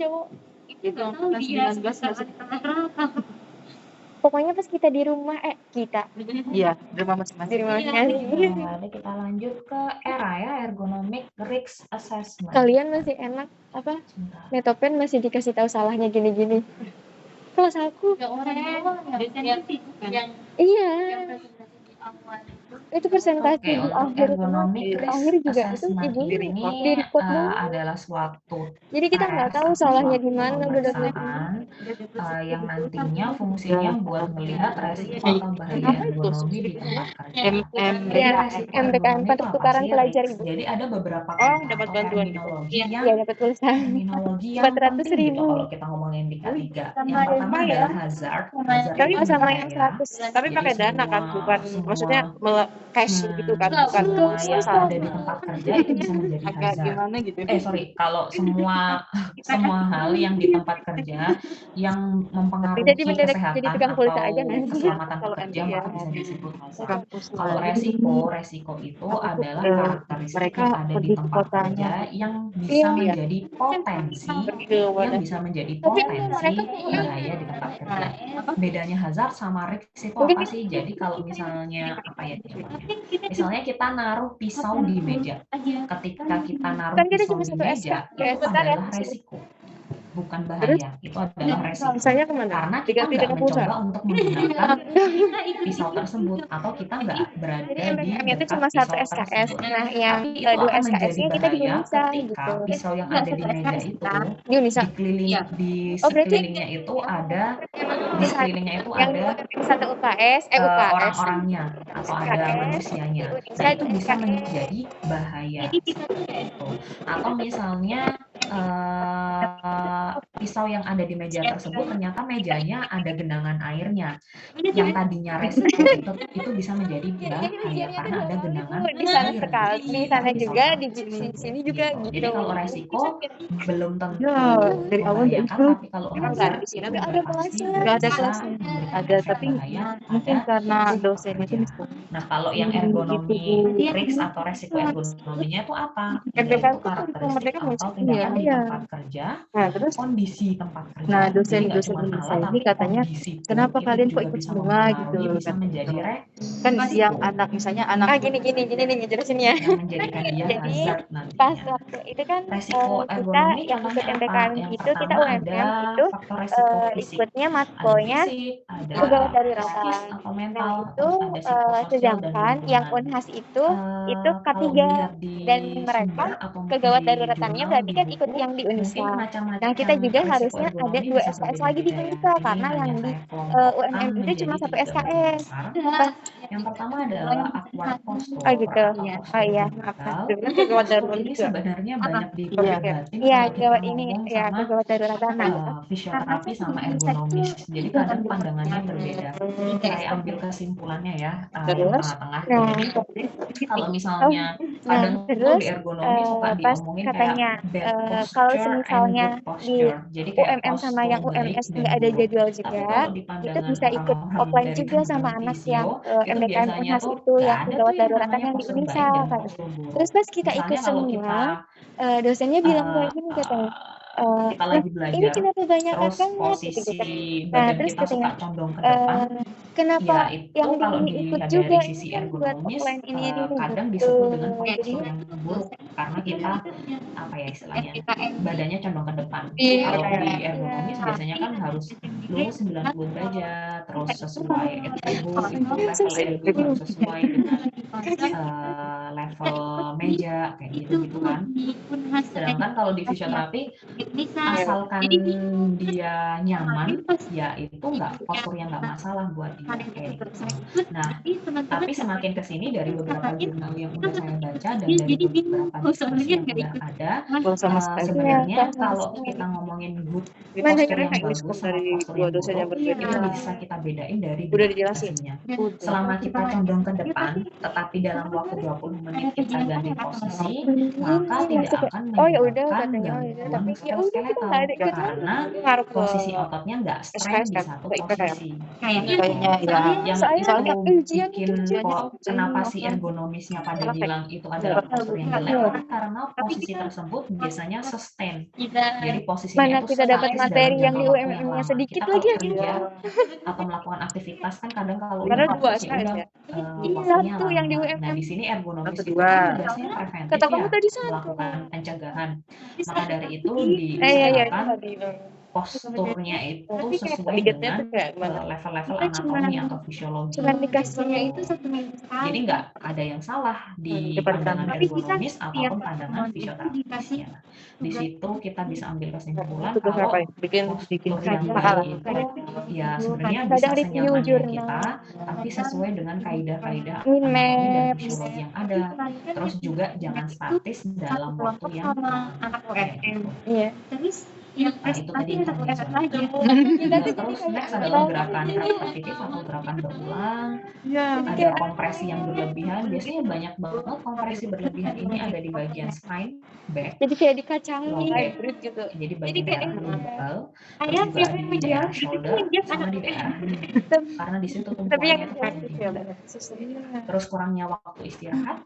C: itu nggak tahu dia semester berapa.
B: Pokoknya pas kita di rumah kita
E: Iya, di rumah
B: di
E: masing-masing.
B: rumahnya.
A: Lalu kita lanjut ke ERA ya, Ergonomic Risk Assessment.
B: Kalian masih enak apa?
A: Sebentar.
B: Metopen masih dikasih tahu salahnya gini-gini. Kelas aku.
C: Ya orang doang ya biasanya sih yang
B: Iya.
C: presentasi di awal
B: Itu presentasi
A: Oke,
B: di
A: untuk
B: akhir
A: ergonomic
B: di
A: risk
B: akhir juga itu
A: assessment
B: Ibu
A: ini
B: di report dulu.
A: adalah suatu
B: Jadi kita nggak
A: tes
B: tahu
A: atau
B: salahnya
A: suatu
B: di mana benar-benar.
A: pemeriksaan yang nantinya fungsinya buat melihat resiko atau bahaya
B: Apa itu?
A: ergonomi di tempat kerja.
E: MBKM.
A: Jadi
B: Ya,
A: resiko
B: MBKM
A: ergonomi itu apa
B: pertukaran
A: sih,
B: pelajar
A: Riz?
B: Ibu.
A: Jadi ada beberapa
D: Oh,
A: kata
D: dapat
A: atau
D: bantuan gitu.
A: terminologi
B: Ya
A: yang
B: dapat tulisan.
A: terminologi yang
B: 400.000.
A: penting gitu kalau kita ngomongin di K3. Yang pertama
D: ya.
A: adalah hazard. Hazard
D: Tapi
A: itu
B: sama yang
A: bahaya.
B: 100.
D: Tapi
A: Jadi
D: pakai dana kan, bukan maksudnya cash gitu kan, bukan
A: semua yang
B: susah.
A: ada di tempat kerja itu bisa menjadi
E: Agak
A: hazard.
E: gimana gitu.
A: Kalau semua hal yang di tempat kerja yang mempengaruhi
B: Jadi mendadak
A: kesehatan
B: jadi tukang
A: atau
B: pulsa aja nanti.
A: keselamatan
D: Kalau
A: pekerja
D: MBA.
A: maka bisa disebut hazard.
E: Kampus
A: Kalau resiko itu adalah karakteristik
E: mereka
A: yang ada di
E: pergi ke
A: tempat
E: kotanya.
A: kerja yang bisa
B: Iya.
A: menjadi potensi
D: Pergi ke wadah.
A: bahaya di tempat kerja. Bedanya hazard sama risiko
B: Mungkin
A: apa sih? Jadi kalau misalnya apa ya namanya? Misalnya kita naruh pisau di meja. Ketika kita naruh
B: Kan kita
A: pisau
B: cuma
A: di
B: satu
A: meja,
B: SK,
A: itu
B: bentar ya.
A: adalah resiko. Bukan bahaya, itu adalah resiko.
D: Saya kemana?
A: Karena kita
D: Diganti
A: nggak
D: dengan pulsa.
A: mencoba untuk menggunakan pisau tersebut atau kita nggak berada
B: Jadi
A: di
B: MBKM itu
A: dekat
B: cuma satu
A: pisau
B: SKS.
A: tersebut.
B: Nah, yang
A: Tapi itu
B: dua
A: akan menjadi
B: SKS-nya kita di
A: bahaya
B: Unisa
A: ketika
B: gitu.
A: pisau yang ada di meja itu
B: Di Unisa.
A: di
B: Oh, berarti
A: sekelilingnya itu ada di sekelilingnya itu
B: Yang
A: ada
B: satu UKS, UKS.
A: orang-orangnya atau ada manusianya. Nah, itu bisa menjadi bahaya. Gitu. Atau misalnya pisau yang ada di meja tersebut ternyata mejanya ada genangan airnya. Yang tadinya resiko itu bisa menjadi bahaya karena ada genangan
B: di sana
A: air
B: sekali, di sana
A: pisau
B: juga, di
A: tersebut,
B: sini juga
A: gitu.
B: gitu.
A: Jadi kalau resiko belum tentu
E: Ya, dari awal nggak
A: membahayakan,
E: ikut.
A: tapi kalau
D: Emang
A: hazard
D: nggak ada di sini,
A: itu
B: nggak
A: udah
B: ada
A: pasti
B: kelasnya.
E: Nggak ada
A: bisa
E: kelasnya.
A: memberikan
E: Ada,
A: efek
E: tapi
A: bahaya
E: mungkin
A: pada
E: karena
A: si
E: dosennya itu
A: pekerja. Nah, kalau yang ergonomi risk atau resiko ergonominya itu apa?
B: MBKM
A: Yaitu
B: itu
A: karakteristik
B: mereka
A: atau tindakan di
B: Iya.
A: tempat kerja,
E: Nah, terus
A: kondisi tempat kerja.
E: nah
A: Jadi nggak
E: dosen-dosen
A: cuma
E: Indonesia
A: alat,
E: ini
A: tapi
E: katanya,
A: kondisi pun
E: kenapa
A: itu
E: kalian kok
A: juga
E: ikut
A: bisa
E: semua gitu
A: mempengaruhi, bisa menjadi
E: kan
A: resiko
E: yang anak misalnya anak
B: Gini nih jelasinnya.
A: yang menjadikan dia
B: Jadi
A: hazard
B: pas
A: nantinya.
B: waktu itu kan
A: Resiko
B: kita
A: ergonomi
B: yang ikut
A: contohnya apa?
B: MBKM
A: Yang
B: itu, kita
A: pertama
B: UMM
A: ada
B: itu
A: faktor resiko fisik.
B: ikutnya
A: Ada
B: matkulnya
A: fisik, ada
B: kegawat
A: psikis
B: daruratan.
A: atau
B: Nah
A: mental,
B: itu
A: terus ada psikososial dan
B: sedangkan yang
A: lingkungan.
B: Unhas itu K3
A: Kalau melihat di
B: dan mereka
A: sumber atau mungkin
B: kegawat
A: di
B: daruratannya
A: jurnal,
B: berarti
A: di
B: kan ikut
A: buku,
B: yang di
A: mungkin
B: Unisa. Nah
A: macam-macam
B: kita juga
A: resiko
B: harusnya ada
A: ergonomi
B: 2
A: bisa
B: SKS lagi di
A: berbeda ya.
B: Unisa,
A: Ini
B: karena
A: hanya
B: yang di
A: saya kelompokkan
B: UMM itu cuma
A: menjadi
B: 1
A: 3 bagian
B: SKS.
A: besar. Yang pertama adalah awkward posture
B: Oh gitu.
A: atau
B: Oh
A: postur
B: iya, maaf.
A: gagal.
E: kegawat
A: Postur
E: darurat
A: ini
E: juga.
A: sebenarnya banyak
E: Iya.
A: diperdebatin
B: Iya,
A: kalau kita
B: gawat ini
A: ngomong
B: ya
A: sama
B: kegawat daruratan.
A: fisioterapi sama ergonomis. Jadi kadang pandangannya berbeda. Saya ambil kesimpulannya ya, yang
E: Terus?
A: tengah-tengah.
B: Nah,
A: Jadi kalau misalnya
B: nah
A: kadang tuh
B: terus
A: di ergonomi suka
B: pas
A: diomongin
B: katanya
A: kayak bad
B: kalau
A: posture and
B: semisalnya
A: good
B: di
A: posture. Jadi kayak
B: UMM sama
A: postur
B: yang
A: baik
B: UMS
A: dan
B: nggak ada
A: buruk.
B: jadwal
A: Tapi
B: juga,
A: kalau di
B: kita
A: pandangan
B: bisa ikut
A: orang-orang
B: offline
A: dari
B: juga sama
A: teman-teman
B: anak yang
A: fisio, itu
B: MBKM
A: biasanya
B: Unhas
A: tuh
B: itu
A: nggak
B: yang
A: ada tuh
B: kegawat
A: yang
B: daruratan
A: namanya
B: yang di
A: postur
B: Unisa
A: baik dan
B: kan.
A: postur buruk.
B: Terus pas kita ikut
A: Misalnya kalau
B: semua,
A: kita
B: dosennya bilang
A: eh,
B: kayak gini katanya,
A: kita
B: "Nah,
A: lagi
B: ini
A: belajar,
B: kenapa banyak
A: terus
B: kakaknya?" gitu
A: posisi
B: kan. Nah,
A: badan
B: terus
A: kita suka
B: katanya,
A: condong ke depan,
B: "Kenapa
A: ya itu
B: yang di
A: kalau
B: ini ikut
A: dilihat
B: juga?
A: dari
B: Ini
A: sisi
B: kan buat
A: ergonomis
B: offline ini
A: kadang
B: gitu."
A: disebut dengan
B: Jadi
A: postur yang buruk karena kita apa ya istilahnya badannya condong ke depan.
B: Iya,
A: Kalau di
B: iya.
A: ergonomis biasanya kan harus lurus 90 derajat, terus sesuai elbow itu level elbow harus sesuai dengan level meja kayak gitu kan. Sedangkan kalau di fisioterapi asalkan dia nyaman, ya itu posturnya nggak masalah buat dia kayak gitu. Nah, tapi semakin kesini dari beberapa jurnal yang udah saya baca dan dari beberapa diskusi yang udah ada,
E: Belum sama sekali.
A: sebenarnya kalau kita ngomongin good postur yang bagus sama
E: dari
A: postur
E: dua
A: yang
E: dosen yang
A: buruk,
E: berbeda.
A: itu bisa kita bedain dari
E: Udah
A: durasinya.
E: dijelasin.
A: Selama kita condong ke depan, tetapi dalam waktu 20 menit kita ganti posisi, maka tidak akan
B: oh ya udah
A: menyebabkan
B: katanya, oh ya udah,
A: gangguan
B: tapi ya udah kita nggak ada ikut
A: karena
E: Ngaruh ke
A: posisi ototnya nggak strain di satu posisi.
E: kayaknya ya.
A: Yang
B: soalnya
A: itu
B: ujian
A: bikin kenapa si ergonomisnya pada bilang itu adalah postur yang jelek kan karena posisi tersebut biasanya sustain. Jadi posisinya
B: mana
A: itu
B: kita dapat
A: statis
B: materi
A: dalam
B: yang di
A: jangka waktu yang
B: UMM-nya
A: lama.
B: sedikit
A: Kita kalau
B: lagi ya.
A: kerja atau melakukan aktivitas kan kadang kalau
E: Karena
A: udah
E: dua
A: fokus ya udah
E: ya.
A: waktunya
B: Satu yang di
A: lama.
B: UMM.
A: Nah di sini ergonomis
E: Satu
A: itu
E: dua.
A: kan tugasnya preventif
B: Kata kamu
A: ya,
B: tadi satu.
A: melakukan pencegahan. Maka dari itu
B: Iya
A: diusahakan
E: Tadi
A: posturnya itu sesuai
E: targetnya
A: dengan
E: tuh kayak gimana?
A: level-level anatomi atau fisiologi.
B: Cuman dikasihnya itu
A: Jadi nggak ada yang salah di
E: Depan
A: pandangan
E: kanan.
A: ergonomis ataupun pandangan fisioterapis. Ya. Di situ kita bisa ambil kesimpulan
E: Tugas apa
A: kalau
E: ya? Bikin
A: postur yang
E: hal.
A: baik itu ya sebenarnya bisa
B: kadang review
A: senyamannya
B: jurnal.
A: kita, tapi sesuai dengan kaidah-kaidah
B: Min
A: anatomi dan
B: maps.
A: fisiologi yang ada. Terus juga jangan statis dalam waktu yang lama. Kayak gitu.
B: Iya.
A: Nah, itu tadi infonya. Terus next adalah gerakan repetitif atau gerakan berulang. Ada kompresi yang berlebihan. Biasanya banyak banget kompresi berlebihan ini ada di bagian spine, back,
B: Jadi kayak dikacangin
A: low back.
B: gitu.
A: Jadi bagian daerah lumbal, terus juga ada di daerah shoulder sama di daerah knee. Karena di situ
B: Tapi yang
A: tumpuannya itu tinggi. Terus kurangnya waktu istirahat,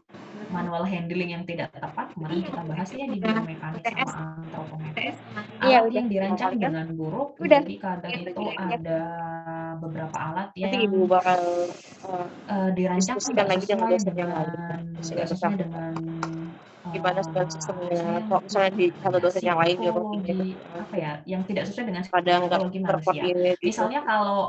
A: manual handling yang tidak tepat, kemarin kita bahas ya di biomekanik sama antropometris.
B: Iya,
A: Alat
B: udah.
A: yang dirancang dengan buruk,
B: Udah.
A: jadi kadang itu ada beberapa alat
E: Nanti
A: yang
E: ibu bakal
A: dirancang
E: diskusikan
A: nggak
E: lagi dengan
A: sesuai
E: dosen yang
A: dengan
E: lain.
A: nggak sesuai dengan
E: gimana segala sistemnya.
A: saya
E: Kok misalnya di satu dosen yang lain dia
A: psikologi apa ya yang tidak sesuai dengan
E: kadang nggak
A: psikologi manusia.
E: terkoordinir gitu.
A: Misalnya kalau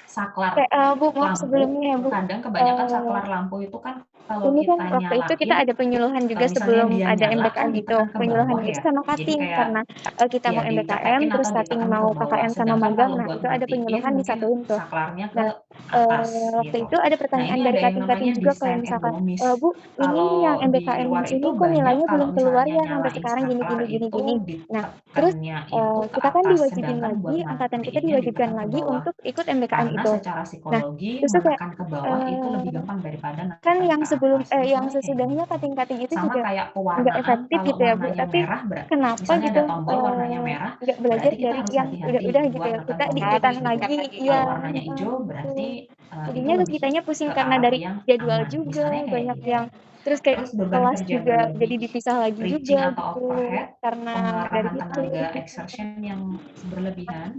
A: saklar
B: Bu, maaf
A: lampu,
B: sebelumnya ya Bu.
A: kadang kebanyakan saklar lampu itu kan kalau
B: Ini
A: kita
B: kan waktu itu kita
A: nyalain,
B: ada penyuluhan juga
A: misalnya
B: sebelum
A: dia
B: ada
A: nyala,
B: MBKM
A: kan
B: itu.
A: ditekan ke
B: Penyuluhan
A: bawah
B: itu
A: ya.
B: sama
A: Jadi
B: cutting
A: kayak
B: karena kita
A: ya
B: mau MBKM
A: ditekan
B: terus
A: atau
B: cutting
A: ditekan
B: mau
A: ke bawah.
B: KKM sama
A: Sedangkan
B: magang.
A: kalau
B: Nah,
A: buat
B: itu ada
A: ngetiin
B: penyuluhan
A: mungkin
B: disatuin tuh.
A: saklarnya ke
B: Nah,
A: atas
B: waktu
A: gitu.
B: itu ada
A: Nah
B: pertanyaan
A: ini
B: dari
A: ada yang
B: cutting-cutting
A: namanya
B: juga kayak
A: desain
B: misalkan,
A: ergonomis.
B: Bu, ini
A: Kalau
B: yang
A: di
B: MBKM
A: luar
B: ini
A: itu
B: kok
A: banyak
B: nilainya
A: kalau
B: belum keluar
A: misalnya
B: ya sampai
A: nyalain
B: sekarang gini
A: saklar
B: gini
A: itu
B: gini. Nah, terus
A: ditekannya itu ke
B: kita kan
A: atas,
B: diwajibin
A: sedangkan buat
B: lagi, angkatan kita
A: matiinnya
B: diwajibkan
A: ditekan ke
B: lagi
A: bawah.
B: untuk ikut MBKM
A: Karena
B: itu.
A: secara psikologi
B: terus tuh kayak,
A: menekan ke bawah itu lebih gampang daripada
B: kan
A: menekan
B: yang
A: ke
B: sebelum
A: atas.
B: yang
A: Misalnya kayak
B: sesudahnya
A: gitu.
B: cutting-cutting itu
A: Sama
B: juga
A: kayak
B: nggak
A: pewarnaan,
B: efektif
A: kalau
B: gitu ya Bu,
A: warnanya
B: tapi
A: merah
B: kenapa
A: misalnya
B: gitu
A: ada tombol warnanya merah,
B: nggak belajar
A: berarti kita
B: dari
A: harus
B: yang
A: hati-hati
B: udah gitu
A: buat
B: ya,
A: nekan
B: kita
A: tombol
B: diikutan
A: itu.
B: lagi
A: Kalau
B: iya
A: warnanya hijau berarti itu
B: Jadinya tuh
A: lebih
B: kitanya pusing
A: ke
B: karena
A: arah
B: dari
A: yang
B: jadwal
A: aman.
B: juga
A: Misalnya kayak
B: banyak
A: gitu.
B: yang terus kayak
A: Terus beban
B: kelas
A: kerja
B: juga jadi
A: berlebih,
B: dipisah lagi
A: reaching
B: juga
A: atau
B: gitu
A: overhead,
B: karena dari
A: pengarahan
B: itu.
A: tenaga exertion yang berlebihan,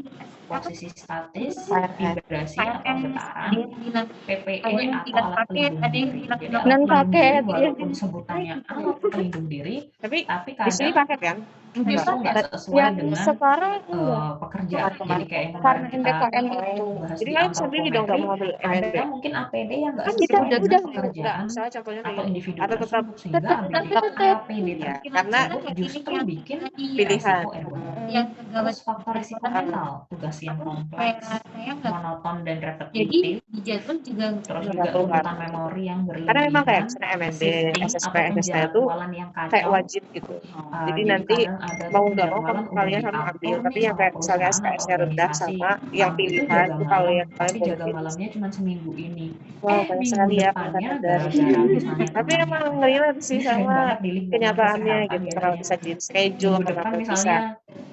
A: posisi statis,
E: KRS.
A: vibrasi atau
C: KRS, ada
A: getaran,
C: yang bilang
A: PPE
C: ada yang
A: atau
C: bilang
A: alat
C: paket,
A: pelindung
C: ada yang
A: diri.
C: bilang
A: Jadi
C: non
A: alat pelindung diri
B: paket, iya.
A: walaupun sebutannya alat pelindung diri,
D: Tapi
A: tapi
D: di sini
A: kadang
D: paket kan?
A: justru nggak sesuai
B: Yang
A: dengan
B: sekarang enggak
A: pekerjaan. Jadi kayak yang
B: karena
A: kemarin kita
B: MBKM itu.
A: bahas
D: Jadi
A: di
D: kalian bisa beli dong nggak
A: antropometri,
D: mau ambil MNB.
A: ada mungkin APD yang nggak
B: Kan kita
A: sesuai
B: udah
A: dengan
B: beli.
D: Enggak,
A: pekerjaan
D: misalnya contohnya
A: atau
D: kayak gitu.
A: individu
D: Atau tetap
A: tersebut, sehingga APD
D: ya, karena
A: tersebut justru bikin
D: pilihan.
A: resiko ergonomi.
C: yang
A: Terus faktor risiko mental, tugas yang kompleks,
C: saya nggak,
A: monoton dan
C: jadi
A: repetitif,
C: di jadwal juga
A: terus
D: nggak
A: juga
D: keluar.
A: tuntutan memori yang
D: Karena memang kayak
A: berlebihan,
D: misalnya MNB,
A: shifting
D: SSP,
A: atau
D: SST itu
A: penjadwalan yang
D: kayak
A: kacau.
D: wajib gitu. Jadi
A: Jadi
D: nanti
A: kadang ada
D: mau
A: tuh
D: nggak mau
A: jadwalan udah
D: kalian harus ambil.
A: diatur
D: Tapi
A: nih
D: yang
A: sama
D: kayak misalnya
A: perusahaan atau
D: SKS-nya rendah
A: organisasi,
D: sama yang
A: kamu itu
D: pilihan
A: jaga
D: itu kalau
A: malam,
D: yang kalian
A: tapi
D: boleh
A: jaga
D: pilih.
A: malamnya cuma seminggu ini.
D: Wow, banyak
A: Minggu
D: sekali ya
A: depannya
D: peningkatan dari.
A: gara-gara misalnya
D: Tapi
A: temannya
D: emang
A: ada,
D: relate sih
A: ini sering
D: sama
A: banget di lingkungan
D: kenyataannya
A: kesehatan
D: gitu.
A: ya
D: Kenapa
A: kayak
D: bisa di schedule,
A: minggu depan
D: kenapa bisa
A: misalnya